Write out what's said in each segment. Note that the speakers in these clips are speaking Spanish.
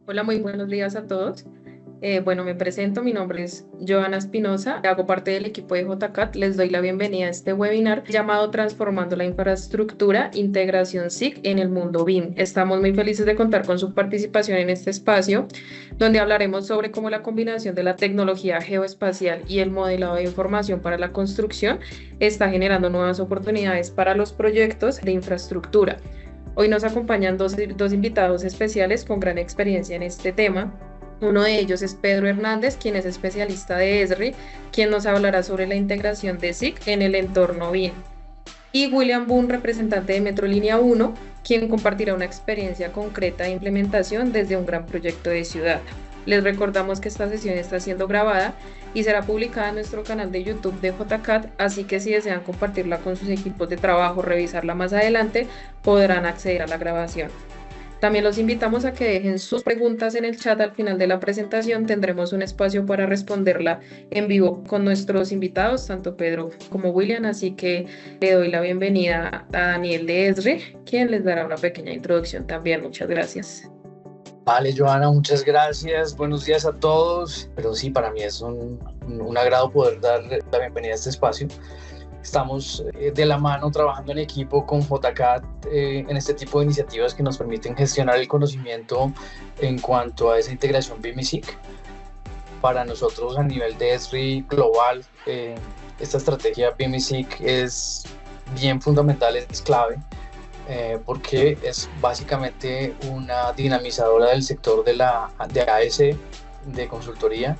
Hola, muy buenos días a todos. Bueno, me presento, mi nombre es Joana Espinosa, hago parte del equipo de JCAT. Les doy la bienvenida a este webinar llamado Transformando la Infraestructura, Integración SIC en el Mundo BIM. Estamos muy felices de contar con su participación en este espacio, donde hablaremos sobre cómo la combinación de la tecnología geoespacial y el modelado de información para la construcción está generando nuevas oportunidades para los proyectos de infraestructura. Hoy nos acompañan dos invitados especiales con gran experiencia en este tema. Uno de ellos es Pedro Hernández, quien es especialista de ESRI, quien nos hablará sobre la integración de SIC en el entorno BIM. Y William Boone, representante de Metrolínea 1, quien compartirá una experiencia concreta de implementación desde un gran proyecto de ciudad. Les recordamos que esta sesión está siendo grabada y será publicada en nuestro canal de YouTube de JCAT, así que si desean compartirla con sus equipos de trabajo, revisarla más adelante, podrán acceder a la grabación. También los invitamos a que dejen sus preguntas en el chat al final de la presentación. Tendremos un espacio para responderla en vivo con nuestros invitados, tanto Pedro como William, así que le doy la bienvenida a Daniel de ESRI, quien les dará una pequeña introducción también. Muchas gracias. Vale, Joana, muchas gracias. Buenos días a todos. Pero sí, para mí es un agrado poder dar la bienvenida a este espacio. Estamos de la mano trabajando en equipo con JCAT en este tipo de iniciativas que nos permiten gestionar el conocimiento en cuanto a esa integración BIM y SIC. Para nosotros a nivel de ESRI global, esta estrategia BIM y SIC es bien fundamental, es clave, porque es básicamente una dinamizadora del sector de AS, de consultoría,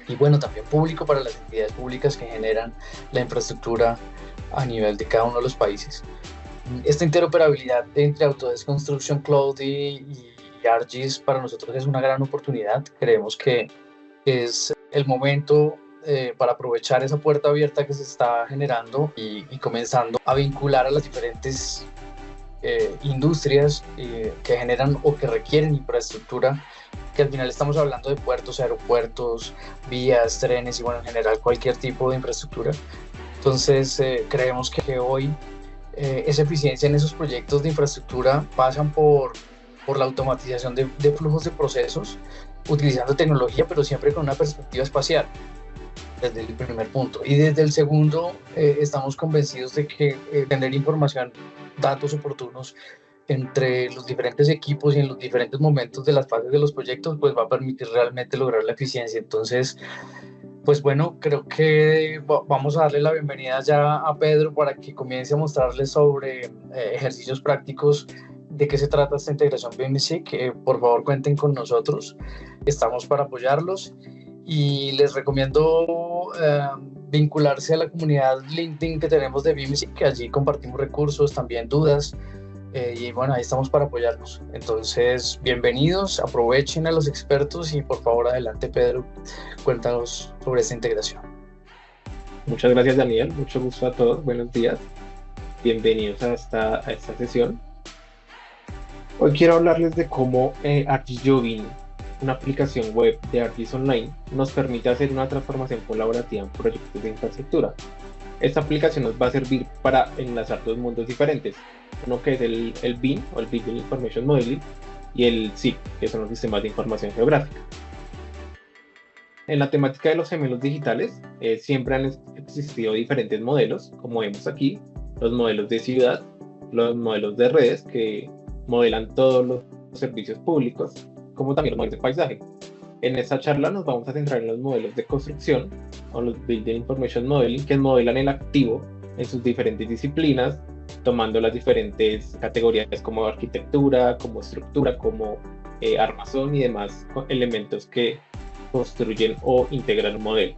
y bueno, también público para las entidades públicas que generan la infraestructura a nivel de cada uno de los países. Esta interoperabilidad entre Autodesk Construction Cloud y ArcGIS para nosotros es una gran oportunidad. Creemos que es el momento para aprovechar esa puerta abierta que se está generando y comenzando a vincular a las diferentes industrias que generan o que requieren infraestructura, que al final estamos hablando de puertos, aeropuertos, vías, trenes y bueno, en general cualquier tipo de infraestructura. Entonces creemos que hoy esa eficiencia en esos proyectos de infraestructura pasan por la automatización de flujos de procesos, utilizando tecnología, pero siempre con una perspectiva espacial, desde el primer punto. Y desde el segundo, estamos convencidos de que tener información, datos oportunos entre los diferentes equipos y en los diferentes momentos de las fases de los proyectos, pues va a permitir realmente lograr la eficiencia. Entonces, pues bueno, creo que vamos a darle la bienvenida ya a Pedro para que comience a mostrarles sobre ejercicios prácticos de qué se trata esta integración BIMSIC, que por favor cuenten con nosotros, estamos para apoyarlos y les recomiendo vincularse a la comunidad LinkedIn que tenemos de BIMSIC, que allí compartimos recursos, también dudas, y bueno, ahí estamos para apoyarnos. Entonces, bienvenidos, aprovechen a los expertos y por favor adelante Pedro, cuéntanos sobre esta integración. Muchas gracias Daniel, mucho gusto a todos, buenos días, bienvenidos a esta sesión. Hoy quiero hablarles de cómo ArcGIS Jovin, una aplicación web de ArcGIS Online, nos permite hacer una transformación colaborativa en proyectos de infraestructura. Esta aplicación nos va a servir para enlazar dos mundos diferentes, uno que es el BIM o el Building Information Modeling y el SIG, que son los sistemas de información geográfica. En la temática de los gemelos digitales, siempre han existido diferentes modelos, como vemos aquí, los modelos de ciudad, los modelos de redes que modelan todos los servicios públicos, como también los modelos de paisaje. En esta charla nos vamos a centrar en los modelos de construcción o los Building Information Modeling, que modelan el activo en sus diferentes disciplinas, tomando las diferentes categorías como arquitectura, como estructura, como armazón y demás elementos que construyen o integran un modelo.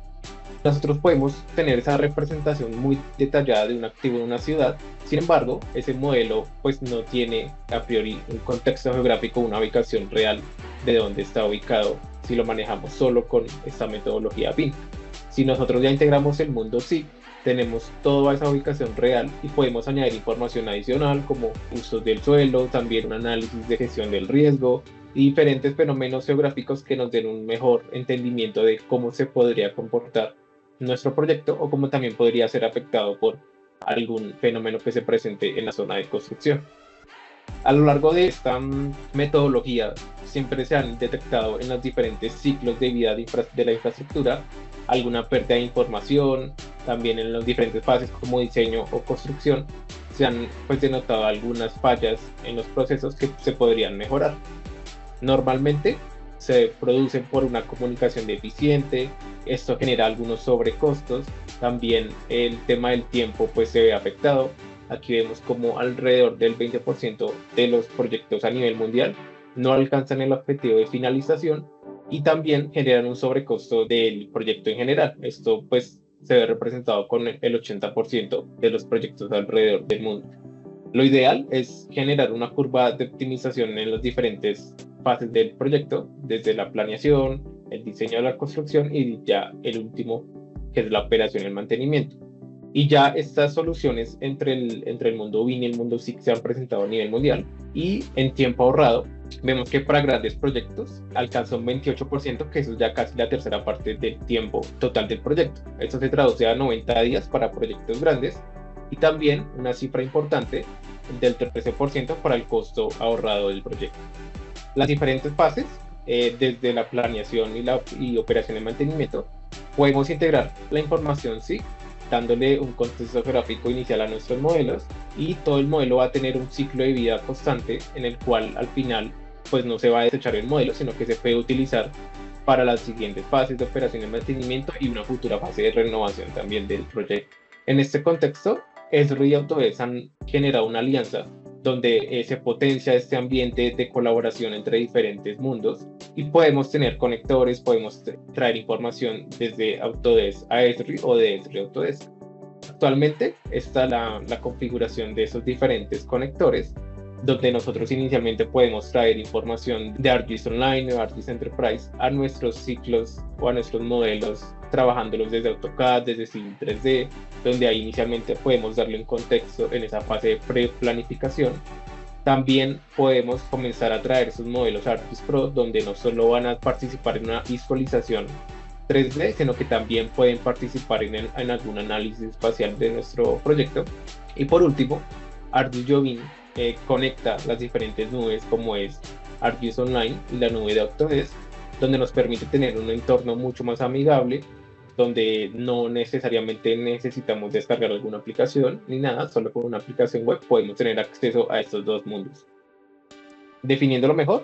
Nosotros podemos tener esa representación muy detallada de un activo en una ciudad, sin embargo, ese modelo pues no tiene a priori un contexto geográfico, una ubicación real de dónde está ubicado si lo manejamos solo con esta metodología BIM. Si nosotros ya integramos el mundo SIG, tenemos toda esa ubicación real y podemos añadir información adicional como usos del suelo, también un análisis de gestión del riesgo y diferentes fenómenos geográficos que nos den un mejor entendimiento de cómo se podría comportar nuestro proyecto o cómo también podría ser afectado por algún fenómeno que se presente en la zona de construcción. A lo largo de esta metodología siempre se han detectado en los diferentes ciclos de vida de la infraestructura alguna pérdida de información, también en las diferentes fases como diseño o construcción se han pues denotado algunas fallas en los procesos que se podrían mejorar. Normalmente se producen por una comunicación deficiente, esto genera algunos sobrecostos, también el tema del tiempo pues se ve afectado. Aquí vemos como alrededor del 20% de los proyectos a nivel mundial no alcanzan el objetivo de finalización y también generan un sobrecosto del proyecto en general. Esto pues se ve representado con el 80% de los proyectos alrededor del mundo. Lo ideal es generar una curva de optimización en las diferentes fases del proyecto, desde la planeación, el diseño de la construcción y ya el último, que es la operación y el mantenimiento. Y ya estas soluciones entre el mundo BIM y el mundo SIG se han presentado a nivel mundial y en tiempo ahorrado vemos que para grandes proyectos alcanza un 28%, que eso es ya casi la tercera parte del tiempo total del proyecto. Esto se traduce a 90 días para proyectos grandes y también una cifra importante del 13% para el costo ahorrado del proyecto. Las diferentes fases, desde la planeación y operación de mantenimiento, podemos integrar la información SIG dándole un contexto gráfico inicial a nuestros modelos y todo el modelo va a tener un ciclo de vida constante en el cual al final pues no se va a desechar el modelo, sino que se puede utilizar para las siguientes fases de operación y mantenimiento y una futura fase de renovación también del proyecto. En este contexto, Esri y Autodesk han generado una alianza donde se potencia este ambiente de colaboración entre diferentes mundos y podemos tener conectores, podemos traer información desde Autodesk a Esri o de Esri a Autodesk. Actualmente está la configuración de esos diferentes conectores donde nosotros inicialmente podemos traer información de ArcGIS Online o ArcGIS Enterprise a nuestros ciclos o a nuestros modelos, trabajándolos desde AutoCAD, desde Civil 3D, donde ahí inicialmente podemos darle un contexto en esa fase de pre-planificación. También podemos comenzar a traer esos modelos ArcGIS Pro, donde no solo van a participar en una visualización 3D, sino que también pueden participar en algún análisis espacial de nuestro proyecto. Y por último, ArcGIS Jovin conecta las diferentes nubes como es ArcGIS Online y la nube de Autodesk, donde nos permite tener un entorno mucho más amigable, donde no necesariamente necesitamos descargar alguna aplicación ni nada, solo con una aplicación web podemos tener acceso a estos dos mundos. Definiéndolo mejor,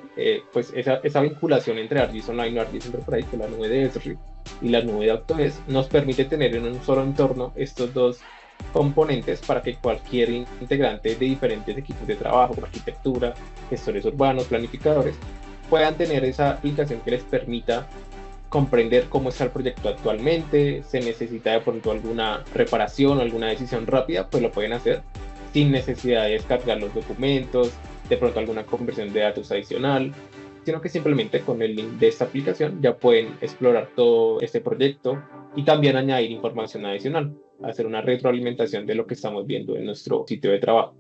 pues esa vinculación entre ArcGIS Online o ArcGIS Enterprise, que la nube de Esri y la nube de Autodesk, nos permite tener en un solo entorno estos dos componentes para que cualquier integrante de diferentes equipos de trabajo, como arquitectura, gestores urbanos, planificadores, puedan tener esa aplicación que les permita comprender cómo está el proyecto actualmente. Se necesita de pronto alguna reparación o alguna decisión rápida, pues lo pueden hacer sin necesidad de descargar los documentos, de pronto alguna conversión de datos adicional, sino que simplemente con el link de esta aplicación ya pueden explorar todo este proyecto y también añadir información adicional, hacer una retroalimentación de lo que estamos viendo en nuestro sitio de trabajo.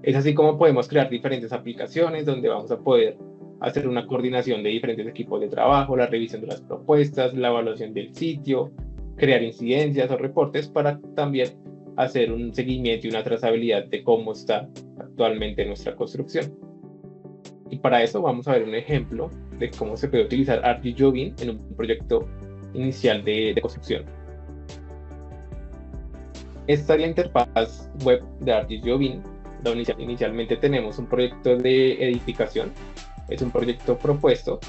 Es así como podemos crear diferentes aplicaciones donde vamos a poder hacer una coordinación de diferentes equipos de trabajo, la revisión de las propuestas, la evaluación del sitio, crear incidencias o reportes para también hacer un seguimiento y una trazabilidad de cómo está actualmente nuestra construcción. Y para eso vamos a ver un ejemplo de cómo se puede utilizar ArcGIS Jovin en un proyecto inicial de construcción. Esta es la interfaz web de ArcGIS Jovin, donde inicialmente tenemos un proyecto de edificación. Es un proyecto propuesto,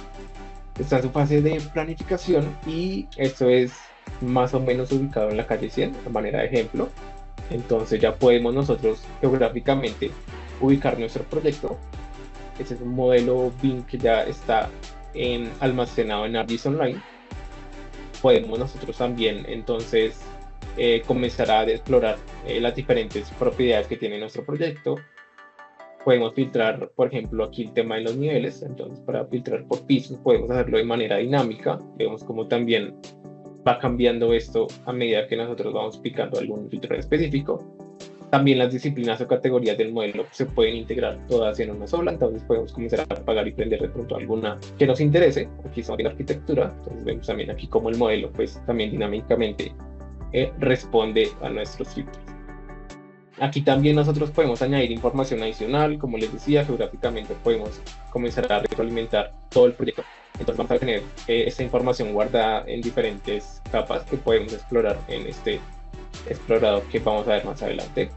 está en su fase de planificación y esto es más o menos ubicado en la calle 100, de manera de ejemplo. Entonces ya podemos nosotros geográficamente ubicar nuestro proyecto. Este es un modelo BIM que ya está almacenado en ArcGIS Online. Podemos nosotros también entonces comenzar a explorar las diferentes propiedades que tiene nuestro proyecto. Podemos filtrar, por ejemplo, aquí el tema de los niveles. Entonces, para filtrar por pisos podemos hacerlo de manera dinámica. Vemos cómo también va cambiando esto a medida que nosotros vamos picando algún filtro específico. También las disciplinas o categorías del modelo se pueden integrar todas en una sola, entonces podemos comenzar a apagar y prender de pronto alguna que nos interese. Aquí son la arquitectura, entonces vemos también aquí cómo el modelo pues también dinámicamente responde a nuestros filtros. Aquí también nosotros podemos añadir información adicional, como les decía, geográficamente podemos comenzar a retroalimentar todo el proyecto. Entonces vamos a tener esta información guardada en diferentes capas que podemos explorar en este explorador que vamos a ver más adelante.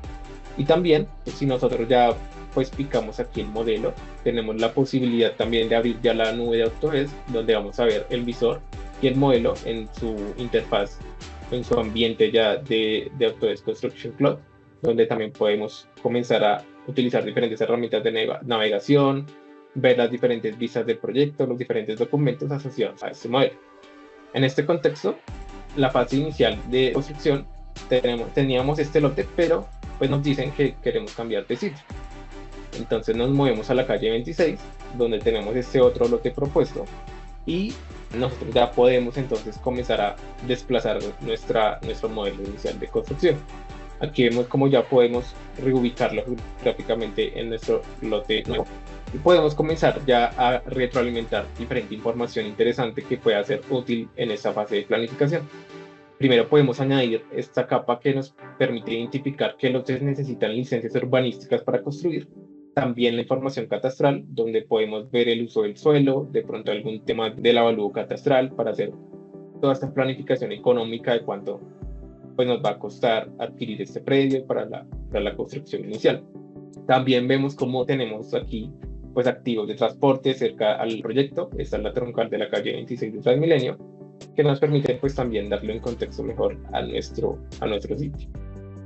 Y también, si nosotros ya pues picamos aquí el modelo, tenemos la posibilidad también de abrir ya la nube de Autodesk, donde vamos a ver el visor y el modelo en su interfaz, en su ambiente ya de Autodesk Construction Cloud, donde también podemos comenzar a utilizar diferentes herramientas de navegación, ver las diferentes vistas del proyecto, los diferentes documentos asociados a este modelo. En este contexto, la fase inicial de construcción, teníamos este lote, pero pues nos dicen que queremos cambiar de sitio. Entonces nos movemos a la calle 26, donde tenemos este otro lote propuesto, y nosotros ya podemos entonces comenzar a desplazar nuestro modelo inicial de construcción. Aquí vemos cómo ya podemos reubicarlo gráficamente en nuestro lote nuevo. Y podemos comenzar ya a retroalimentar diferente información interesante que pueda ser útil en esta fase de planificación. Primero podemos añadir esta capa que nos permite identificar qué lotes necesitan licencias urbanísticas para construir. También la información catastral, donde podemos ver el uso del suelo, de pronto algún tema del avalúo catastral para hacer toda esta planificación económica de cuánto pues nos va a costar adquirir este predio para la construcción inicial. También vemos cómo tenemos aquí pues activos de transporte cerca al proyecto. Esta es la troncal de la calle 26 de Transmilenio, que nos permite pues también darle un contexto mejor a nuestro sitio.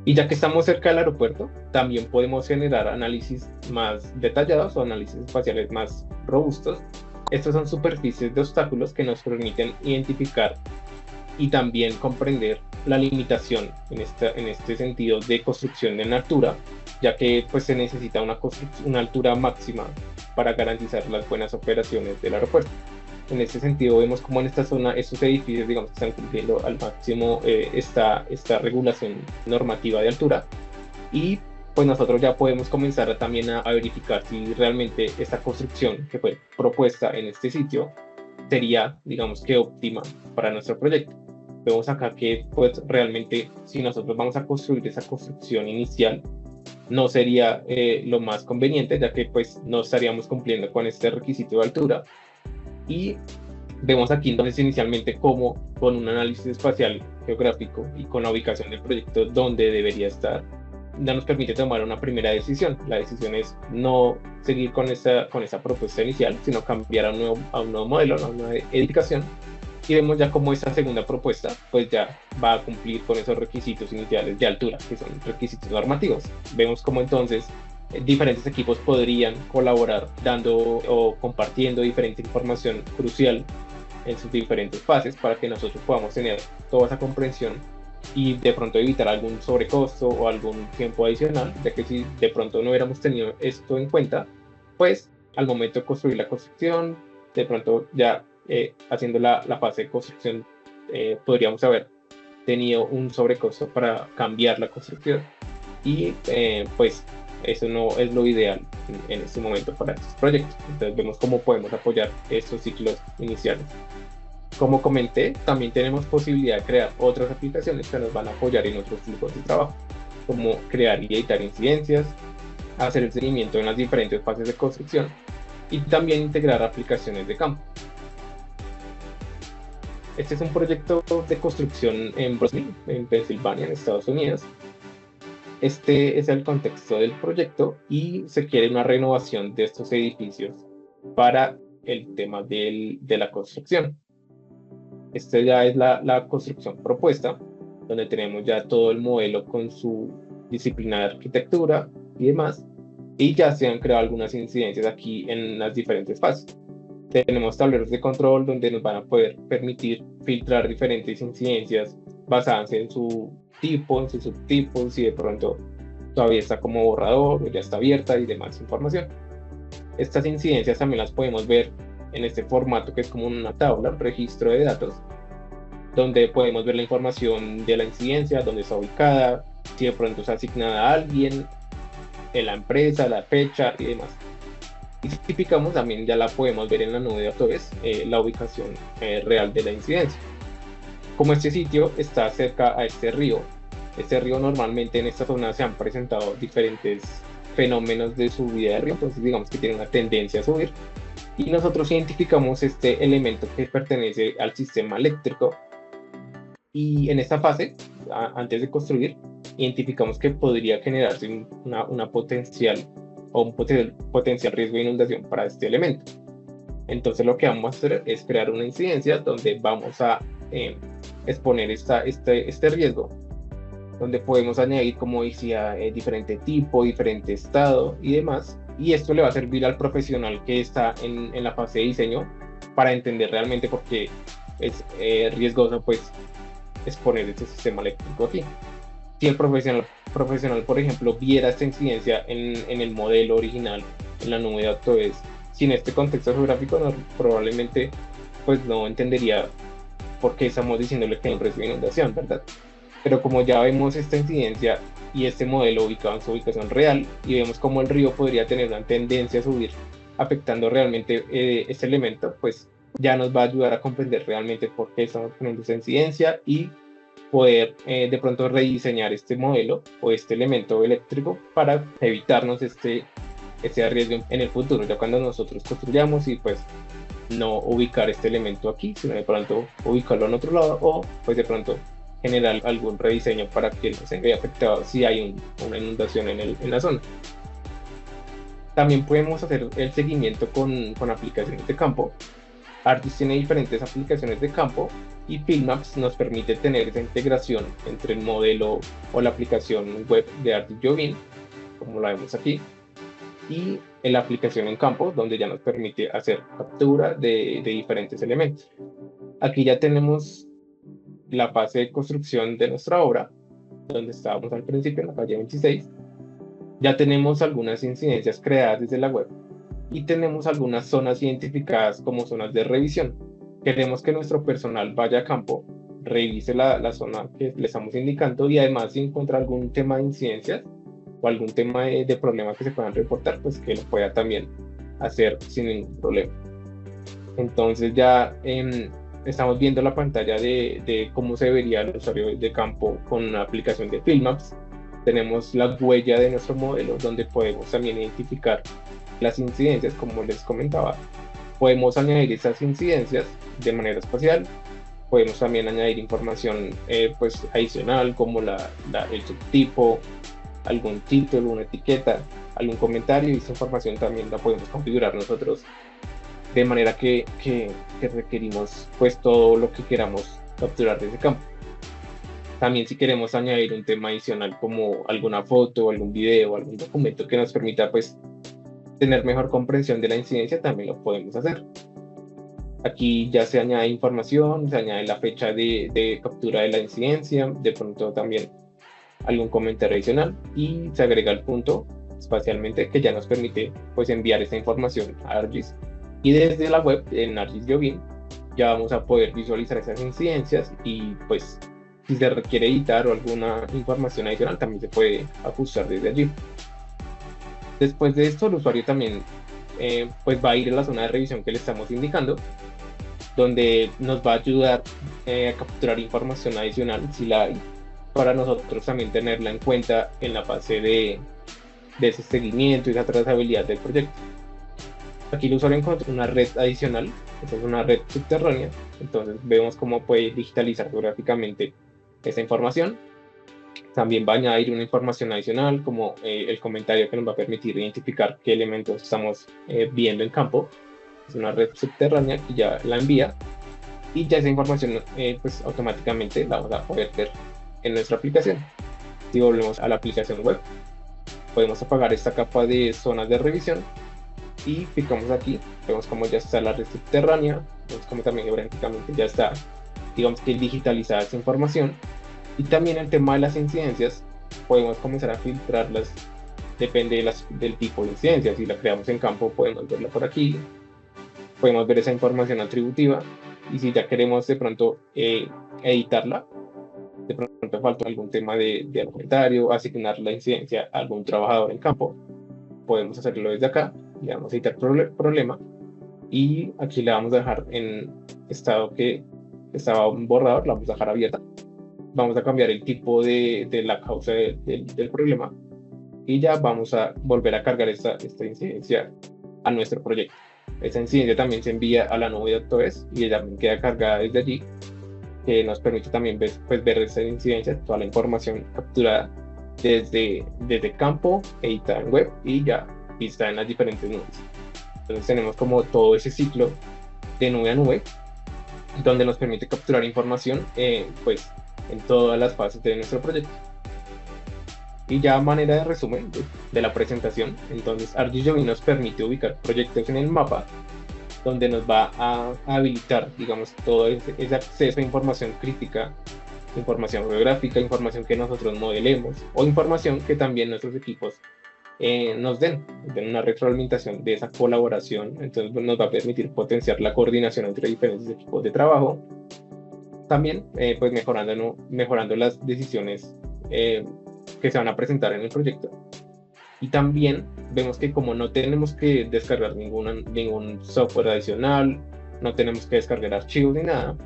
Y ya que estamos cerca del aeropuerto, también podemos generar análisis más detallados o análisis espaciales más robustos. Estos son superficies de obstáculos que nos permiten identificar y también comprender la limitación en este sentido de construcción en altura ya que pues se necesita una altura máxima para garantizar las buenas operaciones del aeropuerto. En ese sentido, vemos como en esta zona estos edificios, digamos, que están cumpliendo al máximo esta regulación normativa de altura, y pues nosotros ya podemos comenzar también a verificar si realmente esta construcción que fue propuesta en este sitio sería, digamos, que óptima para nuestro proyecto. Vemos acá que pues realmente si nosotros vamos a construir esa construcción inicial, no sería lo más conveniente, ya que pues no estaríamos cumpliendo con este requisito de altura. Y vemos aquí entonces inicialmente cómo con un análisis espacial geográfico y con la ubicación del proyecto donde debería estar, ya nos permite tomar una primera decisión. La decisión es no seguir con esa propuesta inicial, sino cambiar a un nuevo modelo, a una nueva edificación. Y vemos ya cómo esta segunda propuesta pues ya va a cumplir con esos requisitos iniciales de altura, que son requisitos normativos. Vemos cómo entonces diferentes equipos podrían colaborar dando o compartiendo diferente información crucial en sus diferentes fases para que nosotros podamos tener toda esa comprensión y de pronto evitar algún sobrecosto o algún tiempo adicional, ya que si de pronto no hubiéramos tenido esto en cuenta, pues al momento de construir la construcción, de pronto ya haciendo la fase de construcción, podríamos haber tenido un sobrecosto para cambiar la construcción, y pues eso no es lo ideal en este momento para estos proyectos. Entonces vemos cómo podemos apoyar estos ciclos iniciales. Como comenté, también tenemos posibilidad de crear otras aplicaciones que nos van a apoyar en otros flujos de trabajo, como crear y editar incidencias, hacer el seguimiento en las diferentes fases de construcción y también integrar aplicaciones de campo. Este es un proyecto de construcción en Brooklyn, en Pensilvania, en Estados Unidos. Este es el contexto del proyecto y se quiere una renovación de estos edificios para el tema de la construcción. Esta ya es la construcción propuesta, donde tenemos ya todo el modelo con su disciplina de arquitectura y demás, y ya se han creado algunas incidencias aquí en las diferentes fases. Tenemos tableros de control donde nos van a poder permitir filtrar diferentes incidencias basadas en su tipo, en sus subtipos, si de pronto todavía está como borrador o ya está abierta y demás información. Estas incidencias también las podemos ver en este formato que es como una tabla, un registro de datos, donde podemos ver la información de la incidencia, dónde está ubicada, si de pronto está asignada a alguien, en la empresa, la fecha y demás. Y si tipificamos también ya la podemos ver en la nube de Autodesk, la ubicación real de la incidencia. Como este sitio está cerca a este río normalmente en esta zona se han presentado diferentes fenómenos de subida de río, entonces digamos que tiene una tendencia a subir, y nosotros identificamos este elemento que pertenece al sistema eléctrico, y en esta fase, antes de construir, identificamos que podría generarse una potencial o un potencial riesgo de inundación para este elemento. Entonces lo que vamos a hacer es crear una incidencia donde vamos a exponer este riesgo, donde podemos añadir, como decía, diferente tipo, diferente estado y demás, y esto le va a servir al profesional que está en la fase de diseño para entender realmente por qué es riesgoso pues exponer este sistema eléctrico aquí. Si el profesional, por ejemplo, viera esta incidencia en el modelo original, en la nube de Autodesk, sin este contexto geográfico, probablemente pues no entendería por qué estamos diciéndole que hay un riesgo de inundación, ¿verdad? Pero como ya vemos esta incidencia y este modelo ubicado en su ubicación real, y vemos cómo el río podría tener una tendencia a subir, afectando realmente este elemento, pues ya nos va a ayudar a comprender realmente por qué estamos poniendo esa incidencia y poder de pronto rediseñar este modelo o este elemento eléctrico para evitarnos este riesgo en el futuro, ya cuando nosotros construyamos, y pues no ubicar este elemento aquí, sino de pronto ubicarlo en otro lado, o pues de pronto generar algún rediseño para que no se vea afectado si hay una inundación en la zona. También podemos hacer el seguimiento con aplicaciones de campo. ArcGIS tiene diferentes aplicaciones de campo, y FieldMaps nos permite tener esa integración entre el modelo o la aplicación web de ArcGIS Jovin, como la vemos aquí, y en la aplicación en campo, donde ya nos permite hacer captura de diferentes elementos. Aquí ya tenemos la fase de construcción de nuestra obra, donde estábamos al principio, en la calle 26. Ya tenemos algunas incidencias creadas desde la web y tenemos algunas zonas identificadas como zonas de revisión. Queremos que nuestro personal vaya a campo, revise la zona que le estamos indicando y además si encuentra algún tema de incidencias o algún tema de problema que se puedan reportar, pues que lo pueda también hacer sin ningún problema. Entonces ya estamos viendo la pantalla de cómo se vería el usuario de campo con una aplicación de Field Maps. Tenemos la huella de nuestro modelo donde podemos también identificar las incidencias, como les comentaba. Podemos añadir esas incidencias de manera espacial. Podemos también añadir información pues adicional como el subtipo, algún título, una etiqueta, algún comentario, y esa información también la podemos configurar nosotros de manera que requerimos pues todo lo que queramos capturar de ese campo. También si queremos añadir un tema adicional como alguna foto, algún video, algún documento que nos permita pues tener mejor comprensión de la incidencia, también lo podemos hacer. Aquí ya se añade información, se añade la fecha de captura de la incidencia, de pronto también algún comentario adicional y se agrega el punto espacialmente que ya nos permite pues enviar esa información a ArcGIS. Y desde la web en ArcGIS Jovin ya vamos a poder visualizar esas incidencias y pues si se requiere editar o alguna información adicional también se puede ajustar desde allí. Después de esto el usuario también pues va a ir a la zona de revisión que le estamos indicando, donde nos va a ayudar a capturar información adicional si la hay, para nosotros también tenerla en cuenta en la fase de ese seguimiento y esa trazabilidad del proyecto. Aquí el usuario encuentra una red adicional, esta es una red subterránea, entonces vemos cómo puede digitalizar gráficamente esa información. También va a añadir una información adicional como el comentario que nos va a permitir identificar qué elementos estamos viendo en campo. Es una red subterránea que ya la envía y ya esa información pues automáticamente la vamos a poder ver en nuestra aplicación. Si volvemos a la aplicación web, podemos apagar esta capa de zonas de revisión y picamos aquí, vemos como ya está la red subterránea, vemos como también gráficamente ya está, digamos que digitalizada esa información. Y también el tema de las incidencias, podemos comenzar a filtrarlas, depende del tipo de incidencia. Si la creamos en campo podemos verla por aquí, podemos ver esa información atributiva, y si ya queremos de pronto editarla, de pronto falta algún tema de comentario, asignar la incidencia a algún trabajador en campo, podemos hacerlo desde acá, le damos a editar problema y aquí le vamos a dejar en estado que estaba borrador, la vamos a dejar abierta. Vamos a cambiar el tipo de la causa del problema y ya vamos a volver a cargar esta incidencia a nuestro proyecto. Esta incidencia también se envía a la nube de AutoDesk y ella también queda cargada desde allí, que nos permite también ver esa incidencia, toda la información capturada desde campo, editada en web y ya vista en las diferentes nubes. Entonces tenemos como todo ese ciclo de nube a nube, donde nos permite capturar información pues en todas las fases de nuestro proyecto. Y ya a manera de resumen de la presentación, entonces ArcGIS Jovin nos permite ubicar proyectos en el mapa, donde nos va a habilitar, digamos, todo ese acceso a información crítica, información geográfica, información que nosotros modelemos o información que también nuestros equipos nos den una retroalimentación de esa colaboración. Entonces nos va a permitir potenciar la coordinación entre diferentes equipos de trabajo, también pues mejorando las decisiones que se van a presentar en el proyecto. Y también vemos que como no tenemos que descargar ningún software adicional, no tenemos que descargar archivos ni nada,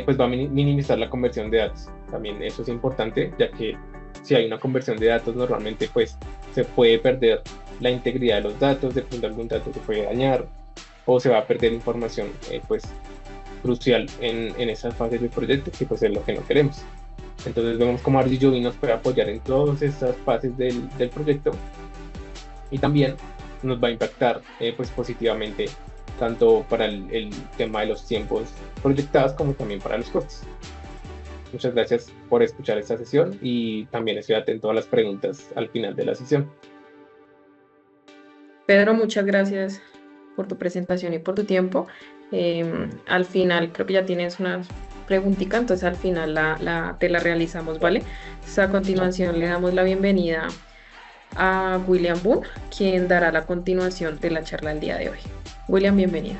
pues va a minimizar la conversión de datos. También eso es importante, ya que si hay una conversión de datos normalmente pues se puede perder la integridad de los datos, de pronto algún dato se puede dañar o se va a perder información pues crucial en esas fases del proyecto, que pues es lo que no queremos. Entonces vemos cómo ArcGIS Jovin nos puede apoyar en todas estas fases del proyecto y también nos va a impactar pues positivamente tanto para el tema de los tiempos proyectados como también para los costos. Muchas gracias por escuchar esta sesión y también estoy atento a las preguntas al final de la sesión. Pedro, muchas gracias por tu presentación y por tu tiempo. Al final creo que ya tienes unas preguntitas, entonces al final te la realizamos, ¿vale? Entonces, a continuación le damos la bienvenida a William Boone, quien dará la continuación de la charla del día de hoy. William, bienvenido.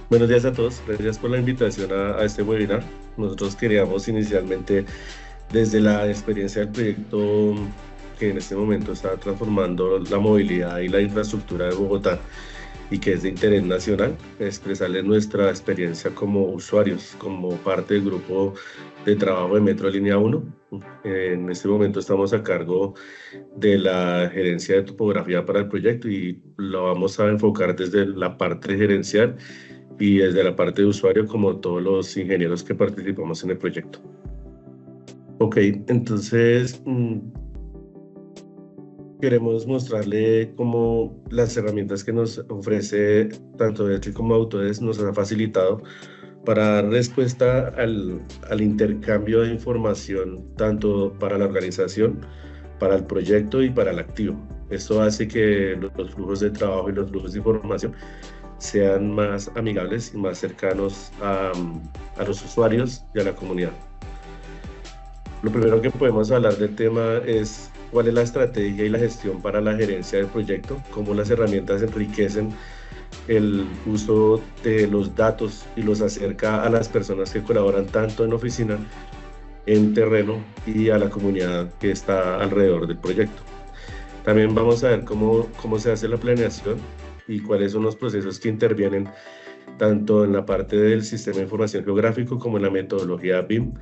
Buenos días a todos, gracias por la invitación a este webinar. Nosotros queríamos inicialmente, desde la experiencia del proyecto que en este momento está transformando la movilidad y la infraestructura de Bogotá y que es de interés nacional, expresarles nuestra experiencia como usuarios, como parte del grupo de trabajo de Metro Línea 1. En este momento estamos a cargo de la gerencia de topografía para el proyecto y lo vamos a enfocar desde la parte gerencial y desde la parte de usuario, como todos los ingenieros que participamos en el proyecto. Ok, entonces queremos mostrarle cómo las herramientas que nos ofrece tanto Etri como Autodesk nos han facilitado para dar respuesta al intercambio de información, tanto para la organización, para el proyecto y para el activo. Esto hace que los flujos de trabajo y los flujos de información sean más amigables y más cercanos a los usuarios y a la comunidad. Lo primero que podemos hablar del tema es cuál es la estrategia y la gestión para la gerencia del proyecto, cómo las herramientas enriquecen el uso de los datos y los acerca a las personas que colaboran tanto en oficina, en terreno y a la comunidad que está alrededor del proyecto. También vamos a ver cómo se hace la planeación y cuáles son los procesos que intervienen tanto en la parte del sistema de información geográfico como en la metodología BIM,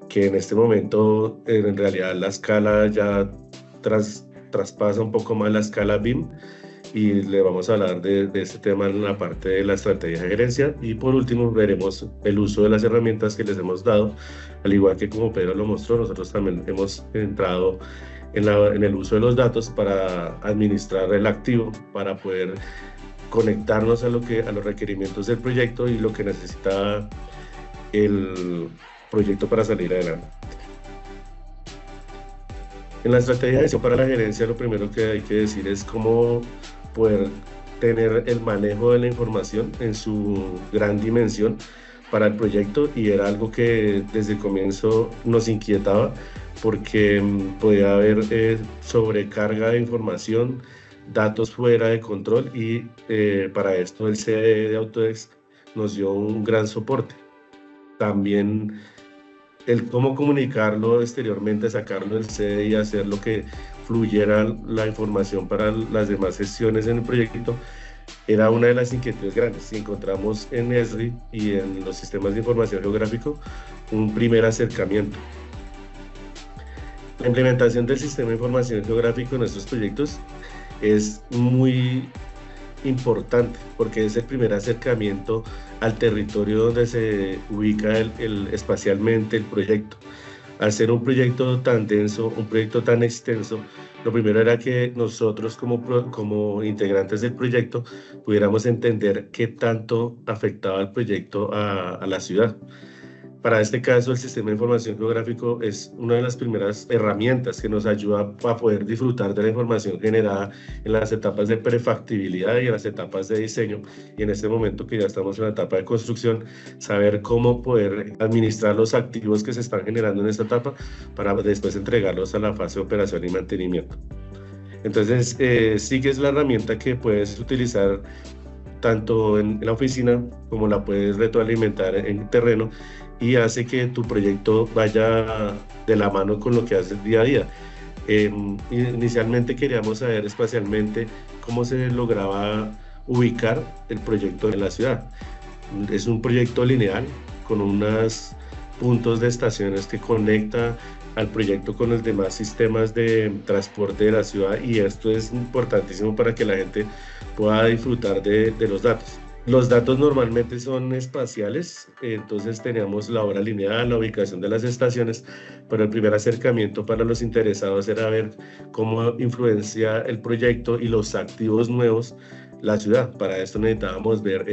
que en este momento en realidad la escala ya traspasa un poco más la escala BIM, y le vamos a hablar de este tema en la parte de la estrategia de gerencia. Y por último veremos el uso de las herramientas que les hemos dado, al igual que como Pedro lo mostró, nosotros también hemos entrado en el uso de los datos para administrar el activo, para poder conectarnos a los requerimientos del proyecto y lo que necesita el proyecto para salir adelante. En la estrategia de gestión para la gerencia, lo primero que hay que decir es cómo poder tener el manejo de la información en su gran dimensión para el proyecto, y era algo que desde el comienzo nos inquietaba porque podía haber sobrecarga de información, datos fuera de control, y para esto el CDE de Autodesk nos dio un gran soporte. También el cómo comunicarlo exteriormente, sacarlo del CDE y hacer lo que fluyera la información para las demás gestiones en el proyecto, era una de las inquietudes grandes. Y encontramos en Esri y en los sistemas de información geográfico un primer acercamiento. La implementación del sistema de información geográfico en nuestros proyectos es muy importante porque es el primer acercamiento al territorio donde se ubica espacialmente el proyecto. Al ser un proyecto tan denso, un proyecto tan extenso, lo primero era que nosotros como integrantes del proyecto pudiéramos entender qué tanto afectaba el proyecto a la ciudad. Para este caso, el sistema de información geográfico es una de las primeras herramientas que nos ayuda a poder disfrutar de la información generada en las etapas de prefactibilidad y en las etapas de diseño. Y en este momento que ya estamos en la etapa de construcción, saber cómo poder administrar los activos que se están generando en esta etapa para después entregarlos a la fase de operación y mantenimiento. Entonces, sí que es la herramienta que puedes utilizar tanto en la oficina como la puedes retroalimentar en terreno, y hace que tu proyecto vaya de la mano con lo que haces día a día. Inicialmente queríamos saber espacialmente cómo se lograba ubicar el proyecto en la ciudad. Es un proyecto lineal con unos puntos de estaciones que conecta al proyecto con los demás sistemas de transporte de la ciudad, y esto es importantísimo para que la gente pueda disfrutar de los datos. Los datos normalmente son espaciales, entonces teníamos la hora lineal, la ubicación de las estaciones, pero el primer acercamiento para los interesados era ver cómo influencia el proyecto y los activos nuevos la ciudad. Para esto necesitábamos ver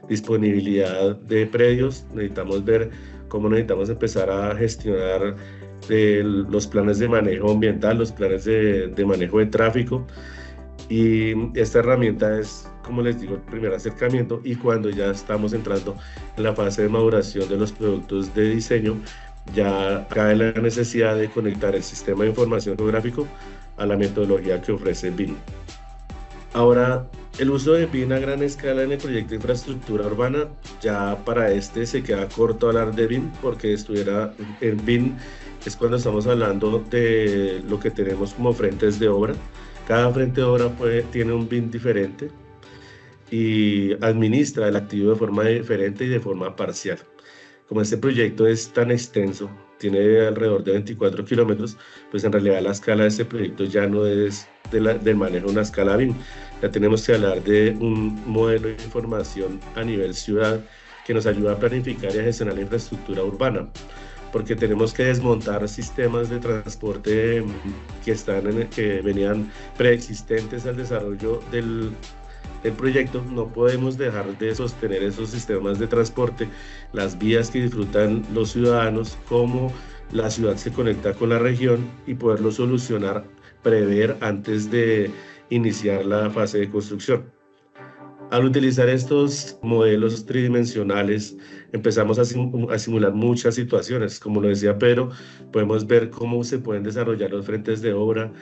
disponibilidad de predios, necesitamos ver cómo necesitamos empezar a gestionar los planes de manejo ambiental, los planes de manejo de tráfico. Y esta herramienta es, como les digo, el primer acercamiento, y cuando ya estamos entrando en la fase de maduración de los productos de diseño, ya cae la necesidad de conectar el sistema de información geográfico a la metodología que ofrece BIM. Ahora, el uso de BIM a gran escala en el proyecto de infraestructura urbana, ya para este se queda corto hablar de BIM, porque estuviera en BIM es cuando estamos hablando de lo que tenemos como frentes de obra. Cada frente de obra tiene un BIM diferente y administra el activo de forma diferente y de forma parcial. Como este proyecto es tan extenso, tiene alrededor de 24 kilómetros, pues en realidad la escala de este proyecto ya no es del manejo de una escala BIM. Ya tenemos que hablar de un modelo de información a nivel ciudad que nos ayuda a planificar y a gestionar la infraestructura urbana, porque tenemos que desmontar sistemas de transporte que venían preexistentes al desarrollo del proyecto. No podemos dejar de sostener esos sistemas de transporte, las vías que disfrutan los ciudadanos, cómo la ciudad se conecta con la región y poderlo solucionar, prever antes de iniciar la fase de construcción. Al utilizar estos modelos tridimensionales, empezamos a simular muchas situaciones. Como lo decía Pedro, podemos ver cómo se pueden desarrollar los frentes de obra,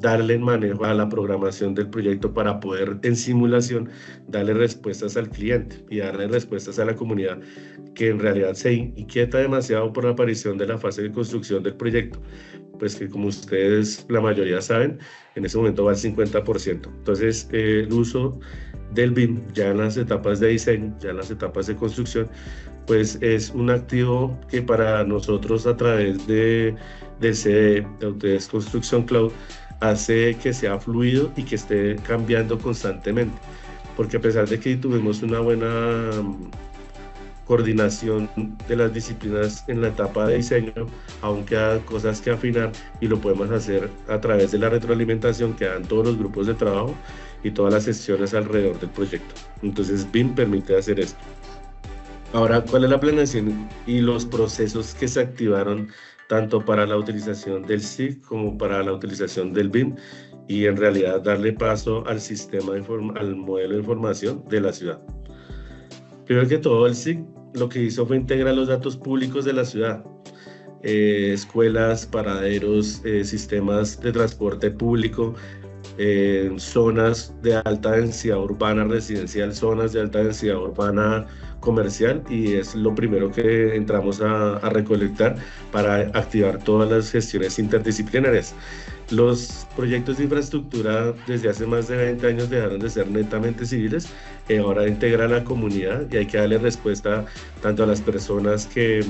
darle manejo a la programación del proyecto para poder, en simulación, darle respuestas al cliente y darle respuestas a la comunidad que en realidad se inquieta demasiado por la aparición de la fase de construcción del proyecto, pues que como ustedes la mayoría saben, en ese momento va al 50%. Entonces, el uso del BIM ya en las etapas de diseño, ya en las etapas de construcción, pues es un activo que para nosotros a través de CDE, de Autodesk Construction Cloud, hace que sea fluido y que esté cambiando constantemente, porque a pesar de que tuvimos una buena coordinación de las disciplinas en la etapa de diseño, aún quedan cosas que afinar y lo podemos hacer a través de la retroalimentación que dan todos los grupos de trabajo y todas las sesiones alrededor del proyecto. Entonces BIM permite hacer esto. Ahora, ¿cuál es la planeación y los procesos que se activaron tanto para la utilización del SIG como para la utilización del BIM y en realidad darle paso al sistema al modelo de información de la ciudad? Primero que todo, el SIG lo que hizo fue integrar los datos públicos de la ciudad, escuelas, paraderos, sistemas de transporte público, zonas de alta densidad urbana residencial, zonas de alta densidad urbana comercial, y es lo primero que entramos a recolectar para activar todas las gestiones interdisciplinarias. Los proyectos de infraestructura desde hace más de 20 años dejaron de ser netamente civiles, ahora integra a la comunidad y hay que darle respuesta tanto a las personas que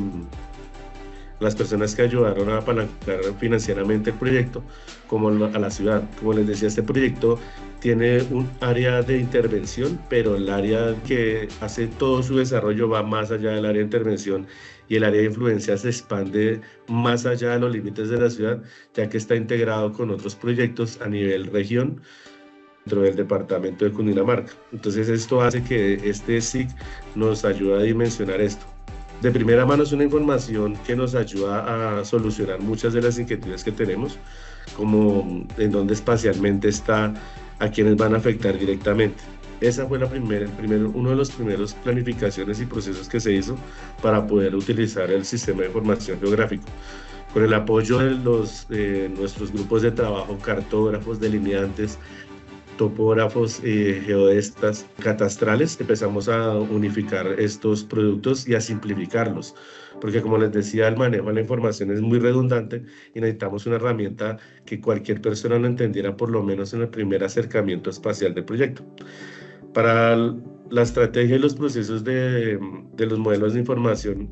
ayudaron a apalancar financieramente el proyecto, como a la ciudad. Como les decía, este proyecto tiene un área de intervención, pero el área que hace todo su desarrollo va más allá del área de intervención y el área de influencia se expande más allá de los límites de la ciudad, ya que está integrado con otros proyectos a nivel región dentro del departamento de Cundinamarca. Entonces esto hace que este SIG nos ayude a dimensionar esto. De primera mano es una información que nos ayuda a solucionar muchas de las inquietudes que tenemos, como en dónde espacialmente está, a quienes van a afectar directamente. Esa fue uno de los primeros planificaciones y procesos que se hizo para poder utilizar el sistema de información geográfico. Con el apoyo de nuestros grupos de trabajo, cartógrafos, delineantes, topógrafos, geodestas, catastrales, empezamos a unificar estos productos y a simplificarlos, porque como les decía, el manejo de la información es muy redundante y necesitamos una herramienta que cualquier persona lo entendiera por lo menos en el primer acercamiento espacial del proyecto. Para la estrategia y los procesos de los modelos de información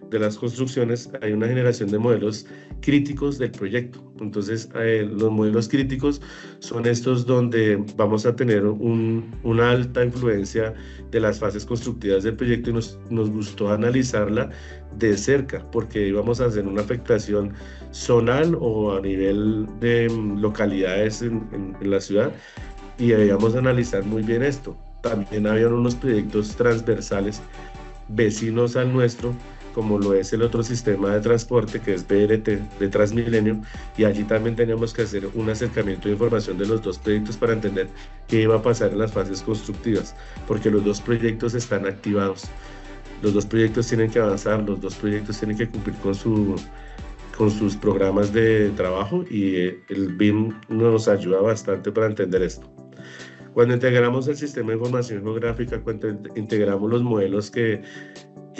de las construcciones, hay una generación de modelos críticos del proyecto. Entonces, los modelos críticos son estos donde vamos a tener una alta influencia de las fases constructivas del proyecto, y nos gustó analizarla de cerca, porque íbamos a hacer una afectación zonal o a nivel de localidades en la ciudad, y debíamos analizar muy bien esto. También habían unos proyectos transversales vecinos al nuestro, como lo es el otro sistema de transporte que es BRT de Transmilenio, y allí también teníamos que hacer un acercamiento de información de los dos proyectos para entender qué iba a pasar en las fases constructivas, porque los dos proyectos están activados, los dos proyectos tienen que avanzar, los dos proyectos tienen que cumplir con sus programas de trabajo y el BIM nos ayuda bastante para entender esto. Cuando integramos el sistema de información geográfica, cuando integramos los modelos que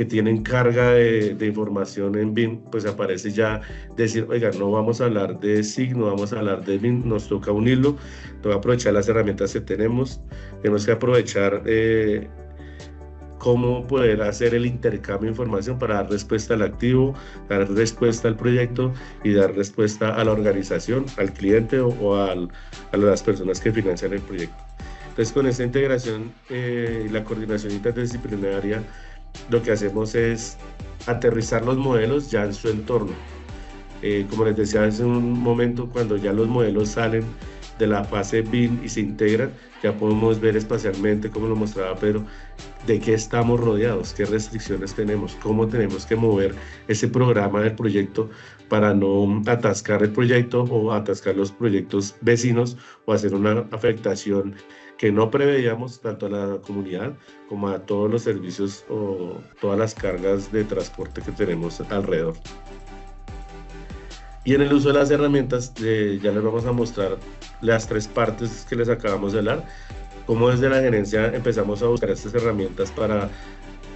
tienen carga de información en BIM, pues aparece ya decir, oiga, no vamos a hablar de SIG, no vamos a hablar de BIM, nos toca unirlo, toca aprovechar las herramientas que tenemos que aprovechar cómo poder hacer el intercambio de información para dar respuesta al activo, dar respuesta al proyecto y dar respuesta a la organización, al cliente o a las personas que financian el proyecto. Entonces, con esta integración y la coordinación interdisciplinaria, lo que hacemos es aterrizar los modelos ya en su entorno. Como les decía hace un momento, cuando ya los modelos salen de la fase BIM y se integran, ya podemos ver espacialmente, como lo mostraba Pedro, de qué estamos rodeados, qué restricciones tenemos, cómo tenemos que mover ese programa del proyecto para no atascar el proyecto o atascar los proyectos vecinos o hacer una afectación que no preveíamos tanto a la comunidad como a todos los servicios o todas las cargas de transporte que tenemos alrededor. Y en el uso de las herramientas, ya les vamos a mostrar las tres partes que les acabamos de hablar, cómo desde la gerencia empezamos a buscar estas herramientas para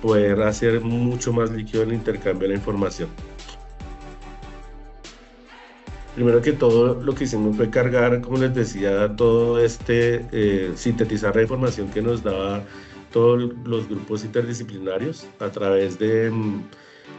poder hacer mucho más líquido el intercambio de la información. Primero que todo, lo que hicimos fue cargar, como les decía, todo sintetizar la información que nos daba todos los grupos interdisciplinarios a través de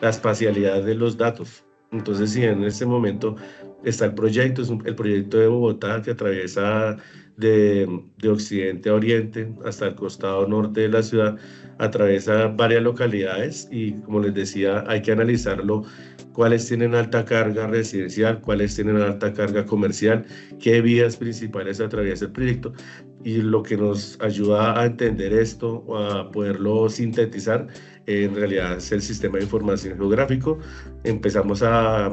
la espacialidad de los datos. Entonces, si en este momento está el proyecto, es el proyecto de Bogotá que atraviesa de occidente a oriente hasta el costado norte de la ciudad, atraviesa varias localidades y, como les decía, hay que analizarlo, cuáles tienen alta carga residencial, cuáles tienen alta carga comercial, qué vías principales atraviesa el proyecto, y lo que nos ayuda a entender esto o a poderlo sintetizar en realidad es el sistema de información geográfico. Empezamos a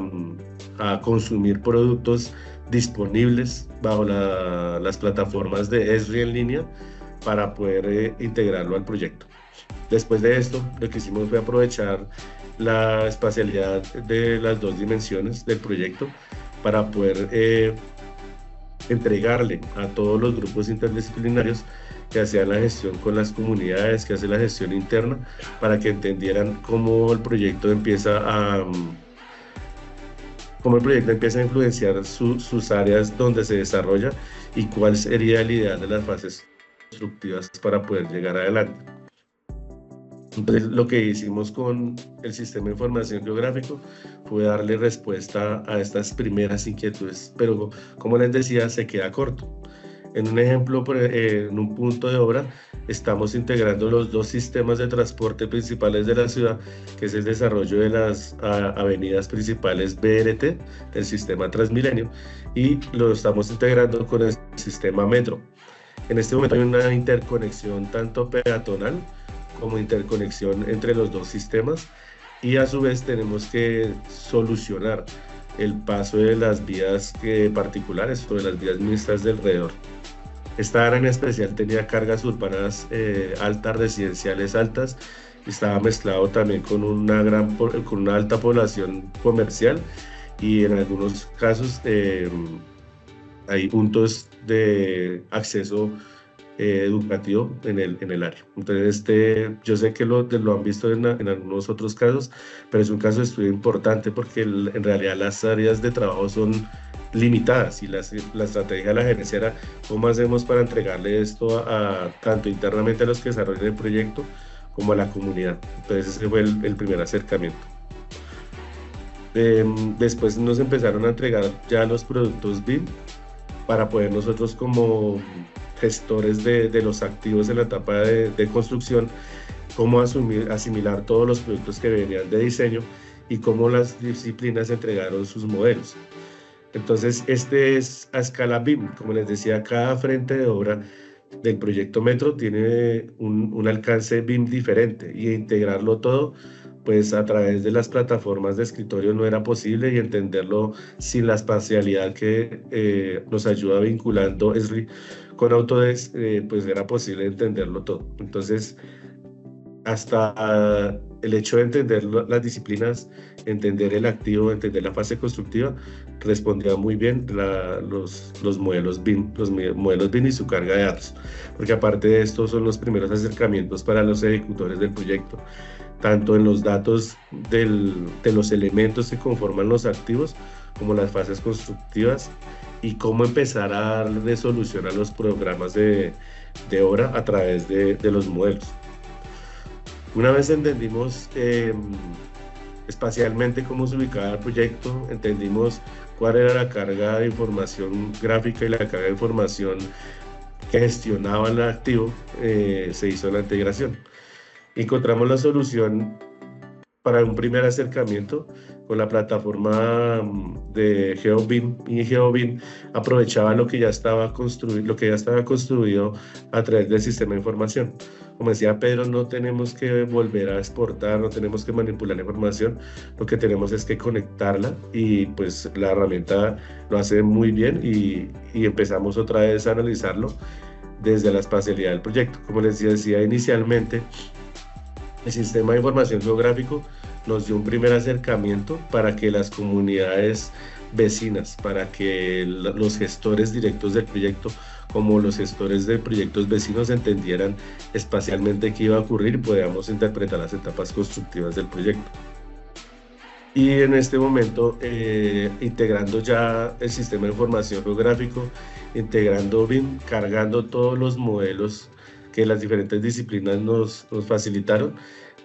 consumir productos disponibles bajo las plataformas de Esri en línea para poder integrarlo al proyecto. Después de esto, lo que hicimos fue aprovechar la espacialidad de las dos dimensiones del proyecto para poder entregarle a todos los grupos interdisciplinarios que hacían la gestión con las comunidades, que hacen la gestión interna, para que entendieran cómo el proyecto empieza a influenciar sus áreas donde se desarrolla y cuál sería el ideal de las fases constructivas para poder llegar adelante. Entonces, lo que hicimos con el sistema de información geográfico fue darle respuesta a estas primeras inquietudes, pero como les decía, se queda corto. En un ejemplo, en un punto de obra, estamos integrando los dos sistemas de transporte principales de la ciudad, que es el desarrollo de las avenidas principales BRT, el sistema Transmilenio, y lo estamos integrando con el sistema Metro. En este momento hay una interconexión tanto peatonal como interconexión entre los dos sistemas, y a su vez tenemos que solucionar el paso de las vías particulares o de las vías mixtas de alrededor. Esta área en especial tenía cargas urbanas altas, residenciales altas, y estaba mezclado también con una alta población comercial, y en algunos casos hay puntos de acceso educativo en el área. Entonces, yo sé que lo han visto en algunos otros casos, pero es un caso de estudio importante porque en realidad las áreas de trabajo son limitadas, y la estrategia de la gerencia era cómo hacemos para entregarle esto tanto internamente a los que desarrollan el proyecto como a la comunidad. Entonces, ese fue el primer acercamiento. Después nos empezaron a entregar ya los productos BIM para poder nosotros, como gestores de los activos en la etapa de construcción, cómo asimilar todos los productos que venían de diseño y cómo las disciplinas entregaron sus modelos. Entonces, este es a escala BIM. Como les decía, cada frente de obra del proyecto Metro tiene un alcance BIM diferente, y integrarlo todo, pues a través de las plataformas de escritorio no era posible, y entenderlo sin la espacialidad que nos ayuda vinculando Esri con Autodesk, pues era posible entenderlo todo. Entonces, hasta el hecho de entender las disciplinas, entender el activo, entender la fase constructiva, respondía muy bien los modelos BIM, modelos BIM y su carga de datos, porque aparte de esto son los primeros acercamientos para los ejecutores del proyecto, tanto en los datos de los elementos que conforman los activos, como las fases constructivas, y cómo empezar a darle solución a los programas de obra a través de los modelos. Una vez entendimos espacialmente cómo se ubicaba el proyecto, entendimos cuál era la carga de información gráfica y la carga de información que gestionaba el activo, se hizo la integración. Encontramos la solución para un primer acercamiento con la plataforma de GeoBIM, y GeoBIM aprovechaba lo que ya estaba construido a través del sistema de información. Como decía Pedro, no tenemos que volver a exportar, no tenemos que manipular la información, lo que tenemos es que conectarla, y pues la herramienta lo hace muy bien, y empezamos otra vez a analizarlo desde la espacialidad del proyecto. Como les decía inicialmente, el sistema de información geográfico nos dio un primer acercamiento para que las comunidades vecinas, para que los gestores directos del proyecto, como los gestores de proyectos vecinos, entendieran espacialmente qué iba a ocurrir y podamos interpretar las etapas constructivas del proyecto. Y en este momento, integrando ya el sistema de información geográfico, integrando BIM, cargando todos los modelos que las diferentes disciplinas nos facilitaron,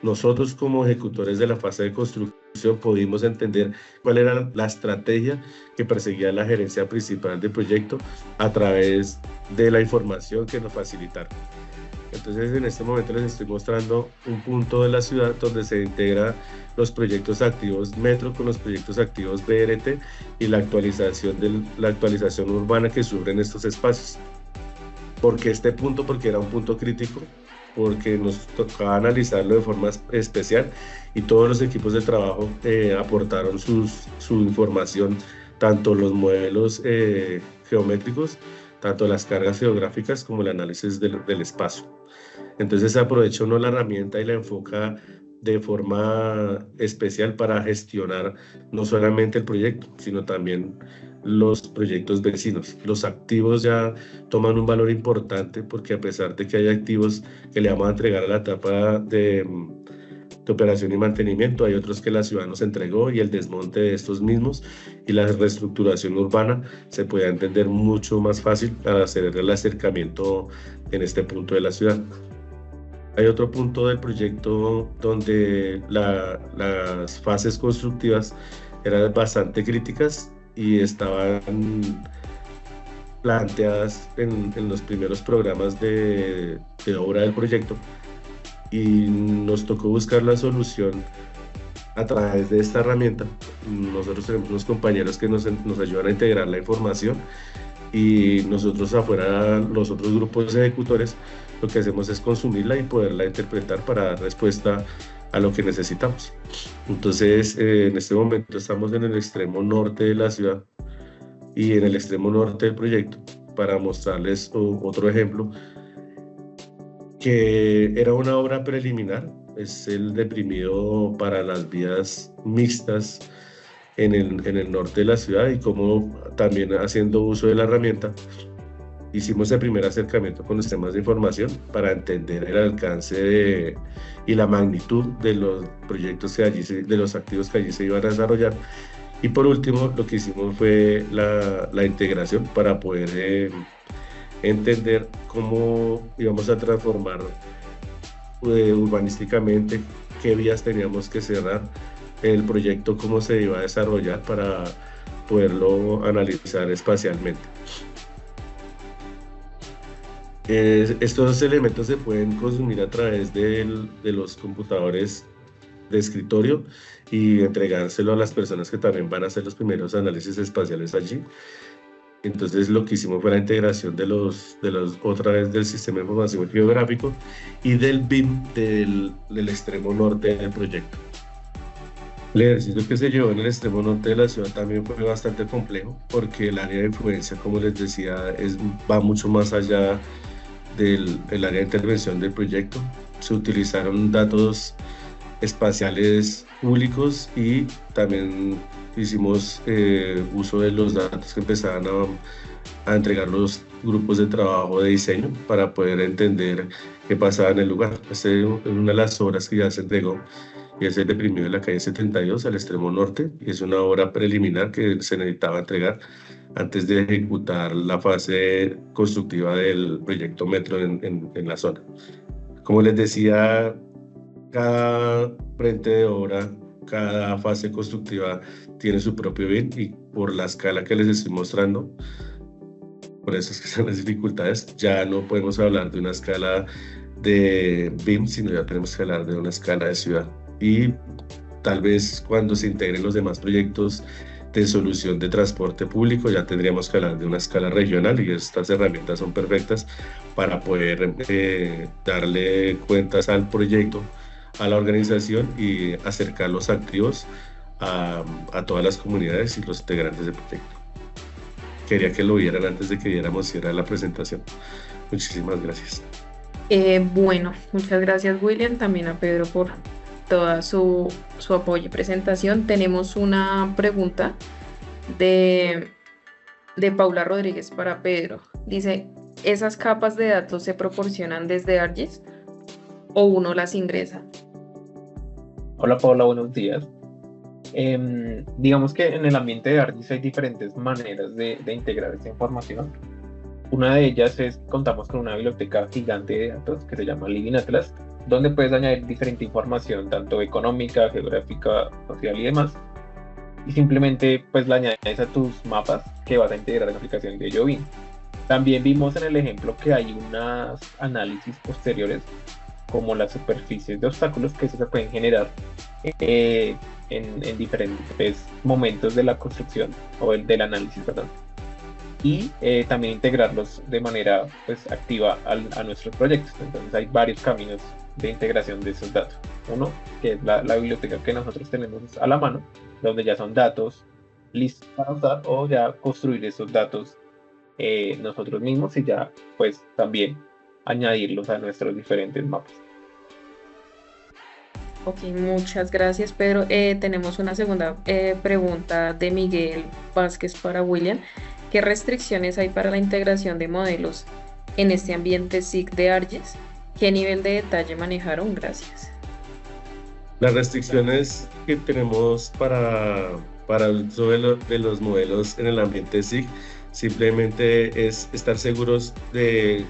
nosotros como ejecutores de la fase de construcción pudimos entender cuál era la estrategia que perseguía la gerencia principal del proyecto a través de la información que nos facilitaron. Entonces, en este momento les estoy mostrando un punto de la ciudad donde se integra los proyectos activos Metro con los proyectos activos BRT y la actualización urbana que sufren estos espacios. ¿Por qué este punto? Porque era un punto crítico, porque nos tocaba analizarlo de forma especial, y todos los equipos de trabajo aportaron su información, tanto los modelos geométricos, tanto las cargas geográficas como el análisis del espacio. Entonces se aprovecha uno la herramienta y la enfoca de forma especial para gestionar no solamente el proyecto, sino también los proyectos vecinos. Los activos ya toman un valor importante, porque a pesar de que hay activos que le vamos a entregar a la etapa de operación y mantenimiento, hay otros que la ciudad nos entregó, y el desmonte de estos mismos y la reestructuración urbana se puede entender mucho más fácil al hacer el acercamiento en este punto de la ciudad. Hay otro punto del proyecto donde las fases constructivas eran bastante críticas y estaban planteadas en los primeros programas de obra del proyecto, y nos tocó buscar la solución a través de esta herramienta. Nosotros tenemos unos compañeros que nos ayudan a integrar la información, y nosotros afuera, los otros grupos ejecutores, lo que hacemos es consumirla y poderla interpretar para dar respuesta a lo que necesitamos. Entonces, en este momento estamos en el extremo norte de la ciudad y en el extremo norte del proyecto, para mostrarles otro ejemplo, que era una obra preliminar, es el deprimido para las vías mixtas en el norte de la ciudad, y como también haciendo uso de la herramienta, hicimos el primer acercamiento con los sistemas de información para entender el alcance y la magnitud de los proyectos de los activos que allí se iban a desarrollar. Y por último, lo que hicimos fue la integración para poder entender cómo íbamos a transformar urbanísticamente, qué vías teníamos que cerrar, el proyecto cómo se iba a desarrollar para poderlo analizar espacialmente. Estos elementos se pueden consumir a través de los computadores de escritorio y entregárselo a las personas que también van a hacer los primeros análisis espaciales allí. Entonces lo que hicimos fue la integración otra vez del sistema de información geográfico y del BIM del extremo norte del proyecto. El ejercicio que se llevó en el extremo norte de la ciudad también fue bastante complejo, porque el área de influencia, como les decía, va mucho más allá del área de intervención del proyecto. Se utilizaron datos espaciales públicos y también hicimos uso de los datos que empezaban a entregar los grupos de trabajo de diseño para poder entender qué pasaba en el lugar. Esta es una de las obras que ya se entregó y es el deprimido de la calle 72 al extremo norte, y es una obra preliminar que se necesitaba entregar antes de ejecutar la fase constructiva del proyecto Metro en la zona. Como les decía, cada frente de obra, cada fase constructiva tiene su propio BIM, y por la escala que les estoy mostrando, por eso es que son las dificultades, ya no podemos hablar de una escala de BIM, sino ya tenemos que hablar de una escala de ciudad. Y tal vez cuando se integren los demás proyectos de solución de transporte público, ya tendríamos que hablar de una escala regional, y estas herramientas son perfectas para poder darle cuentas al proyecto, a la organización, y acercar los activos a todas las comunidades y los integrantes del proyecto. Quería que lo vieran antes de que diéramos cierre a la presentación. Muchísimas gracias. Bueno, muchas gracias, William, también a Pedro por toda su apoyo y presentación. Tenemos una pregunta de Paula Rodríguez para Pedro. Dice, ¿esas capas de datos se proporcionan desde ArcGIS o uno las ingresa? Hola Paula, buenos días. Digamos que en el ambiente de ArcGIS hay diferentes maneras de integrar esa información. Una de ellas es, contamos con una biblioteca gigante de datos que se llama Living Atlas, donde puedes añadir diferente información, tanto económica, geográfica, social y demás, y simplemente pues la añades a tus mapas que vas a integrar en la aplicación de YoBIM. También vimos en el ejemplo que hay unos análisis posteriores, como las superficies de obstáculos, que se pueden generar en diferentes momentos de la construcción o del análisis, perdón. Y también integrarlos de manera pues activa a nuestros proyectos. Entonces hay varios caminos de integración de esos datos. Uno, que es la biblioteca que nosotros tenemos a la mano, donde ya son datos listos para usar, o ya construir esos datos nosotros mismos y ya pues también añadirlos a nuestros diferentes mapas. Ok, muchas gracias, Pedro. Tenemos una segunda pregunta de Miguel Vázquez para William. ¿Qué restricciones hay para la integración de modelos en este ambiente SIG de ArcGIS? ¿Qué nivel de detalle manejaron? Gracias. Las restricciones que tenemos para el uso de los modelos en el ambiente SIG simplemente es estar seguros de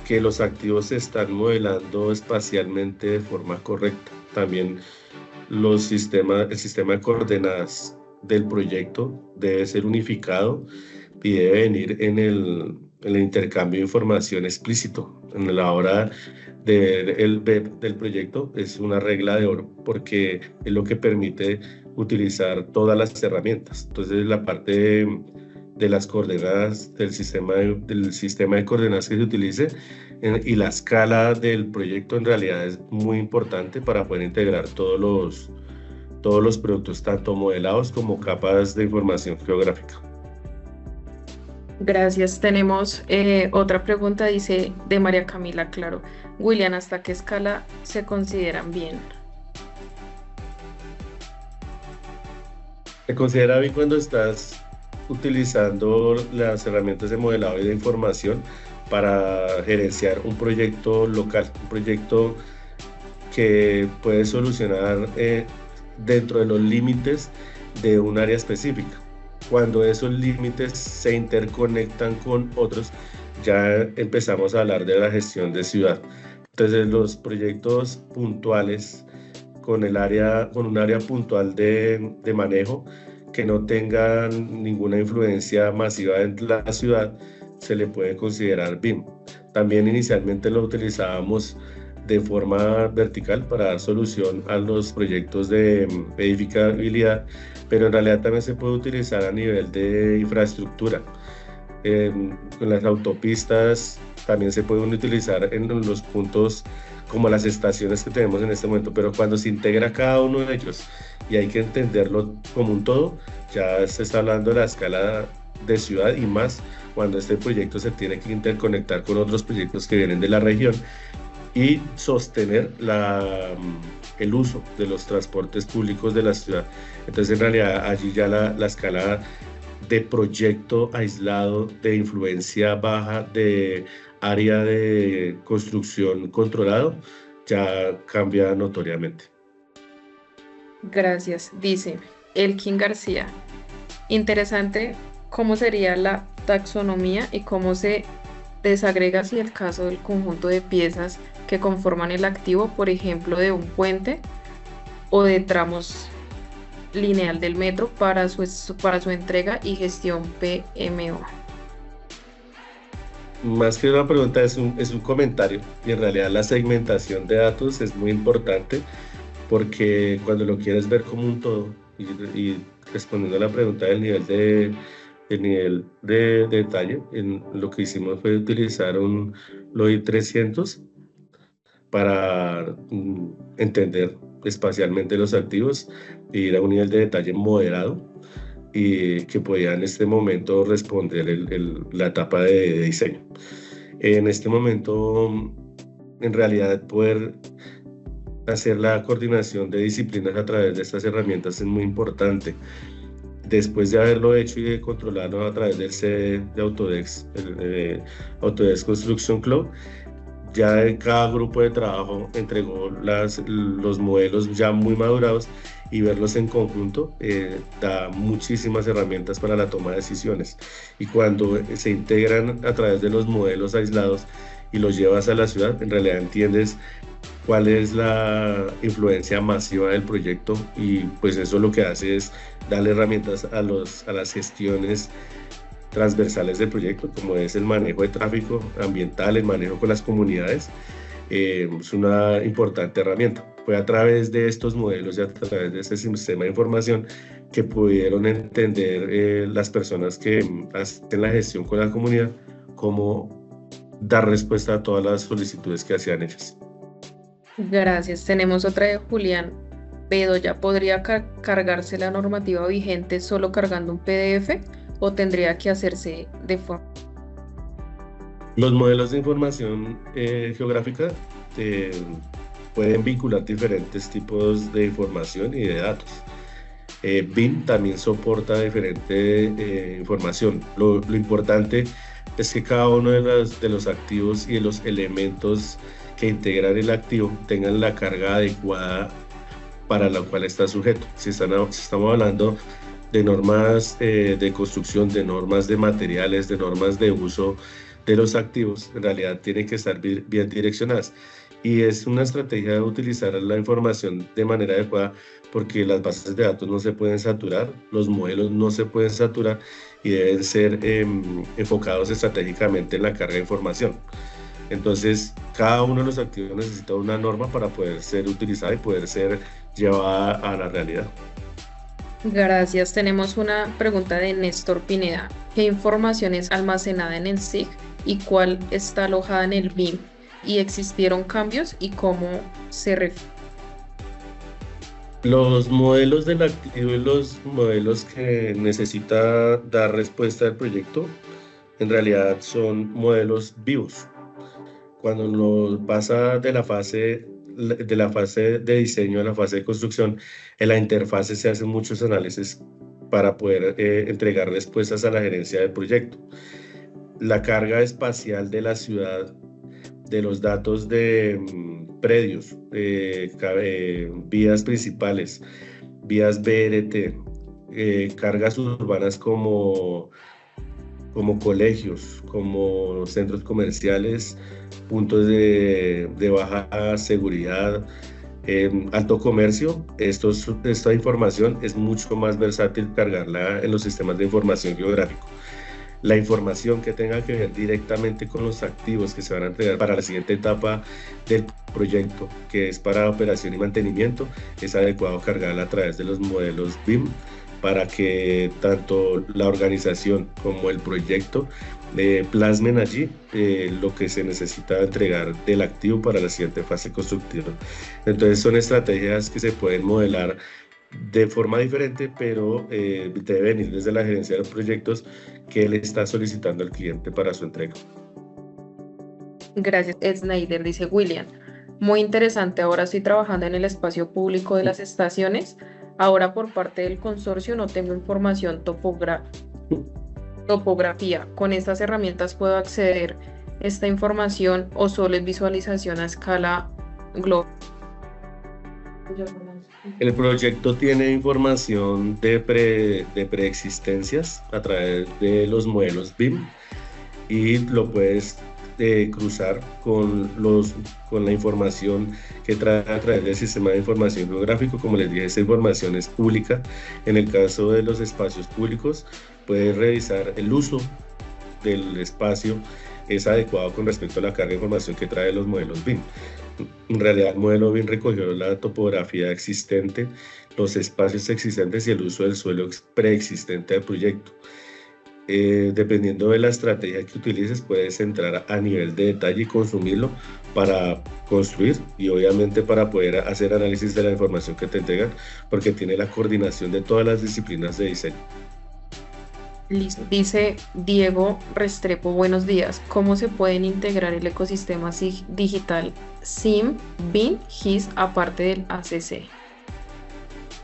que los activos se están modelando espacialmente de forma correcta. También el sistema de coordenadas del proyecto debe ser unificado y debe venir en el intercambio de información explícito. En la hora de ver el BEP del proyecto es una regla de oro, porque es lo que permite utilizar todas las herramientas. Entonces la parte de las coordenadas del sistema de coordenadas que se utilice y la escala del proyecto en realidad es muy importante para poder integrar todos los productos, tanto modelados como capas de información geográfica. Gracias. Tenemos otra pregunta, dice de María Camila Claro. William, ¿hasta qué escala se consideran bien? Se considera bien cuando estás utilizando las herramientas de modelado y de información para gerenciar un proyecto local, un proyecto que puede solucionar dentro de los límites de un área específica. Cuando esos límites se interconectan con otros, ya empezamos a hablar de la gestión de ciudad. Entonces los proyectos puntuales con un área puntual de manejo que no tengan ninguna influencia masiva en la ciudad, se le puede considerar BIM. También inicialmente lo utilizábamos de forma vertical para dar solución a los proyectos de edificabilidad, pero en realidad también se puede utilizar a nivel de infraestructura. Con las autopistas también se pueden utilizar en los puntos como las estaciones que tenemos en este momento, pero cuando se integra cada uno de ellos y hay que entenderlo como un todo, ya se está hablando de la escala de ciudad, y más cuando este proyecto se tiene que interconectar con otros proyectos que vienen de la región y sostener el uso de los transportes públicos de la ciudad. Entonces, en realidad, allí ya la escala de proyecto aislado, de influencia baja, de área de construcción controlado, ya cambia notoriamente. Gracias, dice Elkin García. Interesante cómo sería la taxonomía y cómo se desagrega si el caso del conjunto de piezas que conforman el activo, por ejemplo, de un puente o de tramos lineal del metro para su entrega y gestión PMO. Más que una pregunta, es un comentario, y en realidad la segmentación de datos es muy importante porque cuando lo quieres ver como un todo, y respondiendo a la pregunta del nivel de detalle, lo que hicimos fue utilizar un LOI 300 para entender espacialmente los activos e ir a un nivel de detalle moderado y que podía en este momento responder la etapa de diseño. En este momento, en realidad, poder hacer la coordinación de disciplinas a través de estas herramientas es muy importante. Después de haberlo hecho y de controlarlo a través del CD de Autodesk, Autodesk Construction Cloud, ya en cada grupo de trabajo entregó los modelos ya muy madurados, y verlos en conjunto da muchísimas herramientas para la toma de decisiones. Y cuando se integran a través de los modelos aislados y los llevas a la ciudad, en realidad entiendes cuál es la influencia masiva del proyecto, y pues eso lo que hace es darle herramientas a las gestiones transversales del proyecto, como es el manejo de tráfico ambiental, el manejo con las comunidades. Es una importante herramienta. Fue a través de estos modelos y a través de ese sistema de información que pudieron entender las personas que hacen la gestión con la comunidad cómo dar respuesta a todas las solicitudes que hacían ellas. Gracias. Tenemos otra de Julián Bedoya. ¿Podría cargarse la normativa vigente solo cargando un PDF o tendría que hacerse de forma? Los modelos de información geográfica pueden vincular diferentes tipos de información y de datos. BIM también soporta diferente información. Lo importante es que cada uno de los activos y de los elementos que integran el activo tengan la carga adecuada para la cual está sujeto. Si estamos hablando de normas de construcción, de normas de materiales, de normas de uso de los activos, en realidad tienen que estar bien direccionadas. Y es una estrategia de utilizar la información de manera adecuada, porque las bases de datos no se pueden saturar, los modelos no se pueden saturar, y deben ser enfocados estratégicamente en la carga de información. Entonces, cada uno de los activos necesita una norma para poder ser utilizada y poder ser llevada a la realidad. Gracias. Tenemos una pregunta de Néstor Pineda. ¿Qué información es almacenada en el SIG y cuál está alojada en el BIM? ¿Y existieron cambios y cómo se refiere? Los modelos del activo y los modelos que necesita dar respuesta al proyecto, en realidad son modelos vivos. Cuando nos pasa de la fase de diseño a la fase de construcción, en la interfase se hacen muchos análisis para poder entregar respuestas a la gerencia del proyecto. La carga espacial de la ciudad, de los datos de predios, vías principales, vías BRT, cargas urbanas como colegios, como centros comerciales, puntos de baja seguridad, alto comercio. Esta información es mucho más versátil cargarla en los sistemas de información geográfico. La información que tenga que ver directamente con los activos que se van a entregar para la siguiente etapa del proyecto, que es para operación y mantenimiento, es adecuado cargarla a través de los modelos BIM, para que tanto la organización como el proyecto plasmen allí lo que se necesita entregar del activo para la siguiente fase constructiva. Entonces son estrategias que se pueden modelar de forma diferente, pero debe venir desde la gerencia de los proyectos que él está solicitando al cliente para su entrega. Gracias, Snyder, dice William. Muy interesante, ahora estoy trabajando en el espacio público de las estaciones. Ahora por parte del consorcio no tengo información topografía. Con estas herramientas puedo acceder a esta información o solo es visualización a escala global. El proyecto tiene información de preexistencias a través de los modelos BIM y lo puedes cruzar con la información que trae a través del sistema de información geográfico. Como les dije, esa información es pública. En el caso de los espacios públicos, puedes revisar el uso del espacio es adecuado con respecto a la carga de información que trae los modelos BIM. En realidad, el modelo BIM recogió la topografía existente, los espacios existentes y el uso del suelo preexistente del proyecto. Dependiendo de la estrategia que utilices, puedes entrar a nivel de detalle y consumirlo para construir y obviamente para poder hacer análisis de la información que te entregan, porque tiene la coordinación de todas las disciplinas de diseño. Listo. Dice Diego Restrepo, buenos días. ¿Cómo se pueden integrar el ecosistema digital SIM, BIM, GIS aparte del ACC?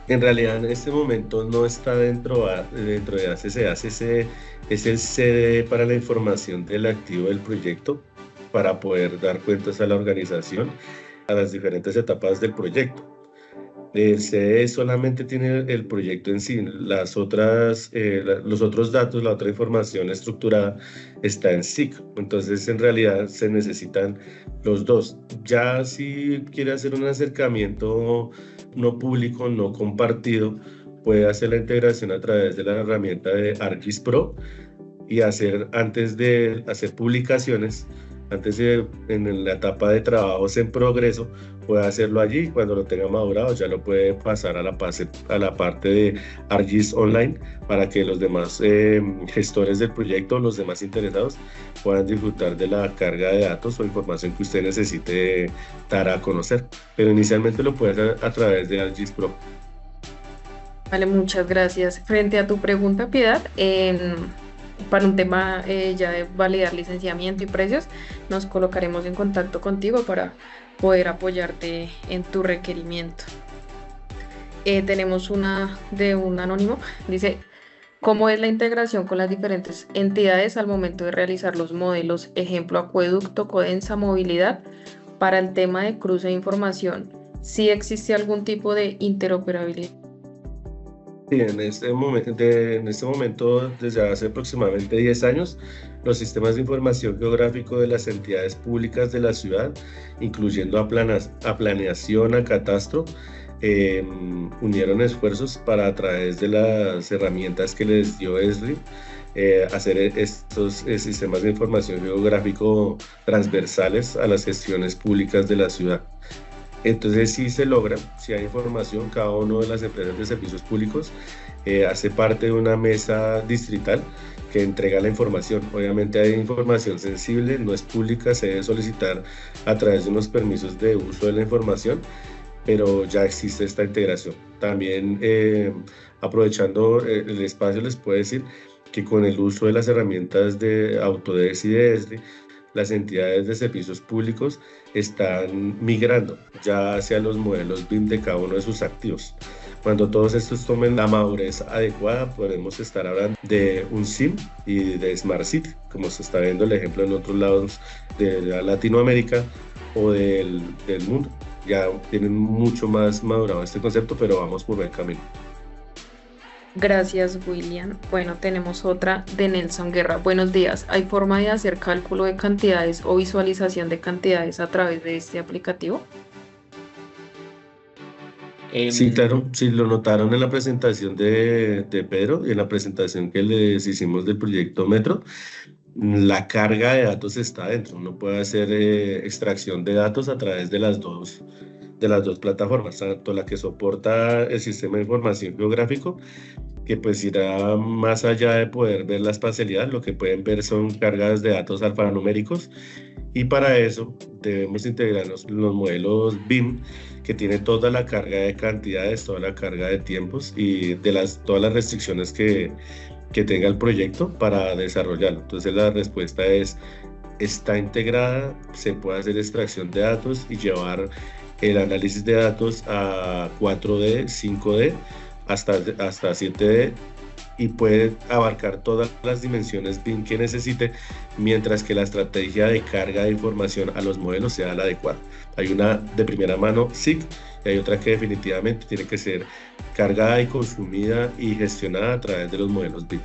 En realidad en este momento no está dentro de ACC. ACC es el CDE para la información del activo del proyecto para poder dar cuentas a la organización a las diferentes etapas del proyecto. El CDE solamente tiene el proyecto en sí, los otros datos, la otra información estructurada está en SIC. Entonces en realidad se necesitan los dos. Ya si quiere hacer un acercamiento no público, no compartido, puede hacer la integración a través de la herramienta de ArcGIS Pro y antes de hacer publicaciones, en la etapa de trabajos en progreso, puede hacerlo allí. Cuando lo tenga madurado ya lo puede pasar a la parte de ArcGIS Online para que los demás gestores del proyecto, los demás interesados, puedan disfrutar de la carga de datos o información que usted necesite dar a conocer. Pero inicialmente lo puede hacer a través de ArcGIS Pro. Vale, muchas gracias. Frente a tu pregunta, Piedad, para un tema ya de validar licenciamiento y precios, nos colocaremos en contacto contigo para poder apoyarte en tu requerimiento. Tenemos una de un anónimo, dice, ¿cómo es la integración con las diferentes entidades al momento de realizar los modelos? Ejemplo, acueducto, Codensa, movilidad, para el tema de cruce de información. ¿Sí existe algún tipo de interoperabilidad? Sí, en este momento, desde hace aproximadamente 10 años, los sistemas de información geográfico de las entidades públicas de la ciudad, incluyendo a planeación, a catastro, unieron esfuerzos para, a través de las herramientas que les dio ESRI, hacer estos sistemas de información geográfico transversales a las gestiones públicas de la ciudad. Entonces sí se logra, si hay información, cada una de las empresas de servicios públicos hace parte de una mesa distrital que entrega la información. Obviamente hay información sensible, no es pública, se debe solicitar a través de unos permisos de uso de la información, pero ya existe esta integración. También aprovechando el espacio, les puedo decir que con el uso de las herramientas de Autodesk y de ESRI, las entidades de servicios públicos están migrando ya hacia los modelos BIM de cada uno de sus activos. Cuando todos estos tomen la madurez adecuada, podemos estar hablando de un SIM y de Smart City, como se está viendo el ejemplo en otros lados de Latinoamérica o del mundo. Ya tienen mucho más madurado este concepto, pero vamos por buen camino. Gracias, William. Bueno, tenemos otra de Nelson Guerra. Buenos días. ¿Hay forma de hacer cálculo de cantidades o visualización de cantidades a través de este aplicativo? Sí, claro. Si lo notaron en la presentación de Pedro y en la presentación que les hicimos del proyecto Metro, la carga de datos está dentro. Uno puede hacer extracción de datos a través de las dos plataformas, tanto la que soporta el sistema de información geográfico, que pues irá más allá de poder ver la espacialidad. Lo que pueden ver son cargas de datos alfanuméricos, y para eso debemos integrarnos los modelos BIM, que tienen toda la carga de cantidades, toda la carga de tiempos y de todas las restricciones que tenga el proyecto para desarrollarlo. Entonces la respuesta es está integrada, se puede hacer extracción de datos y llevar el análisis de datos a 4D, 5D, hasta 7D, y puede abarcar todas las dimensiones BIM que necesite, mientras que la estrategia de carga de información a los modelos sea la adecuada. Hay una de primera mano SIG y hay otra que definitivamente tiene que ser cargada y consumida y gestionada a través de los modelos BIM.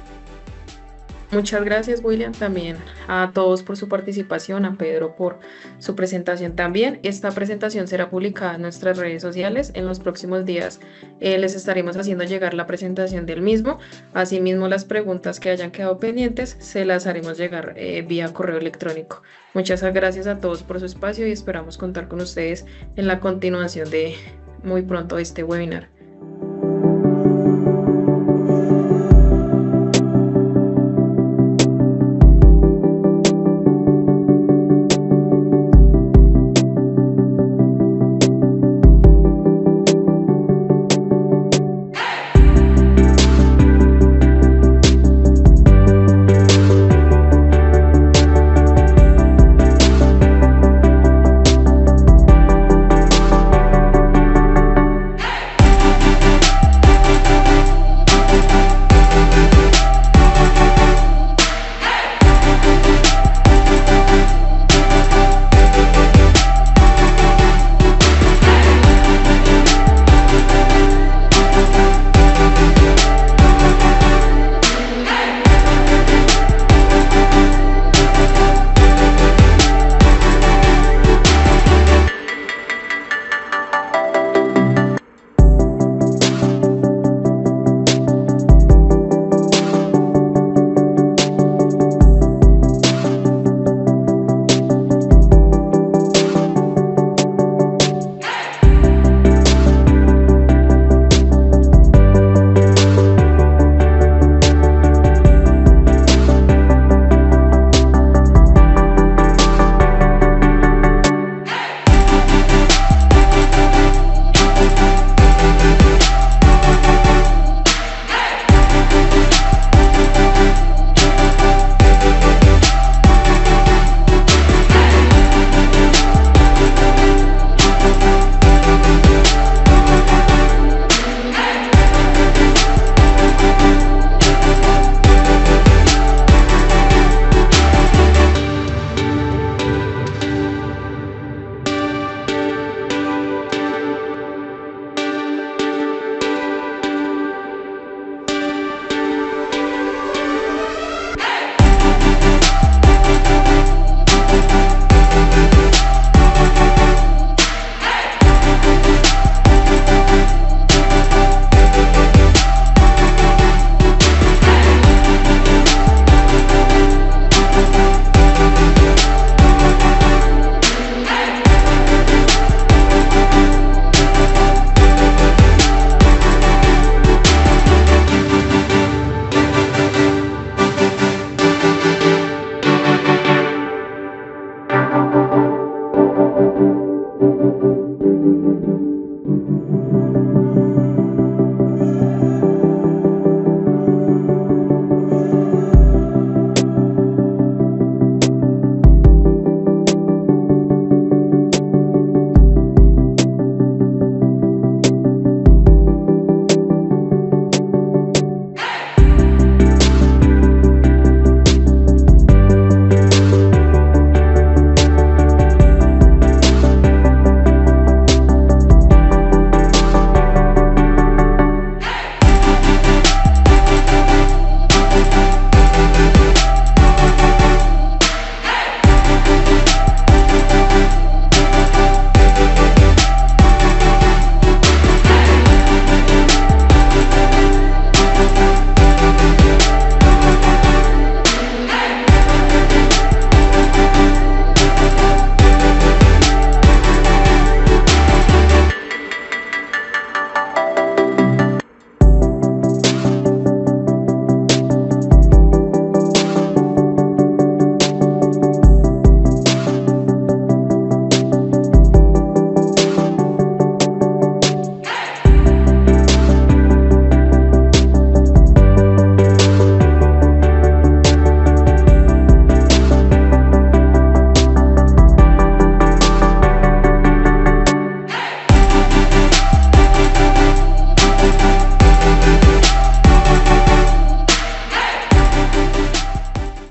Muchas gracias, William, también a todos por su participación, a Pedro por su presentación también. Esta presentación será publicada en nuestras redes sociales. En los próximos días les estaremos haciendo llegar la presentación del mismo. Asimismo, las preguntas que hayan quedado pendientes se las haremos llegar vía correo electrónico. Muchas gracias a todos por su espacio y esperamos contar con ustedes en la continuación de muy pronto este webinar.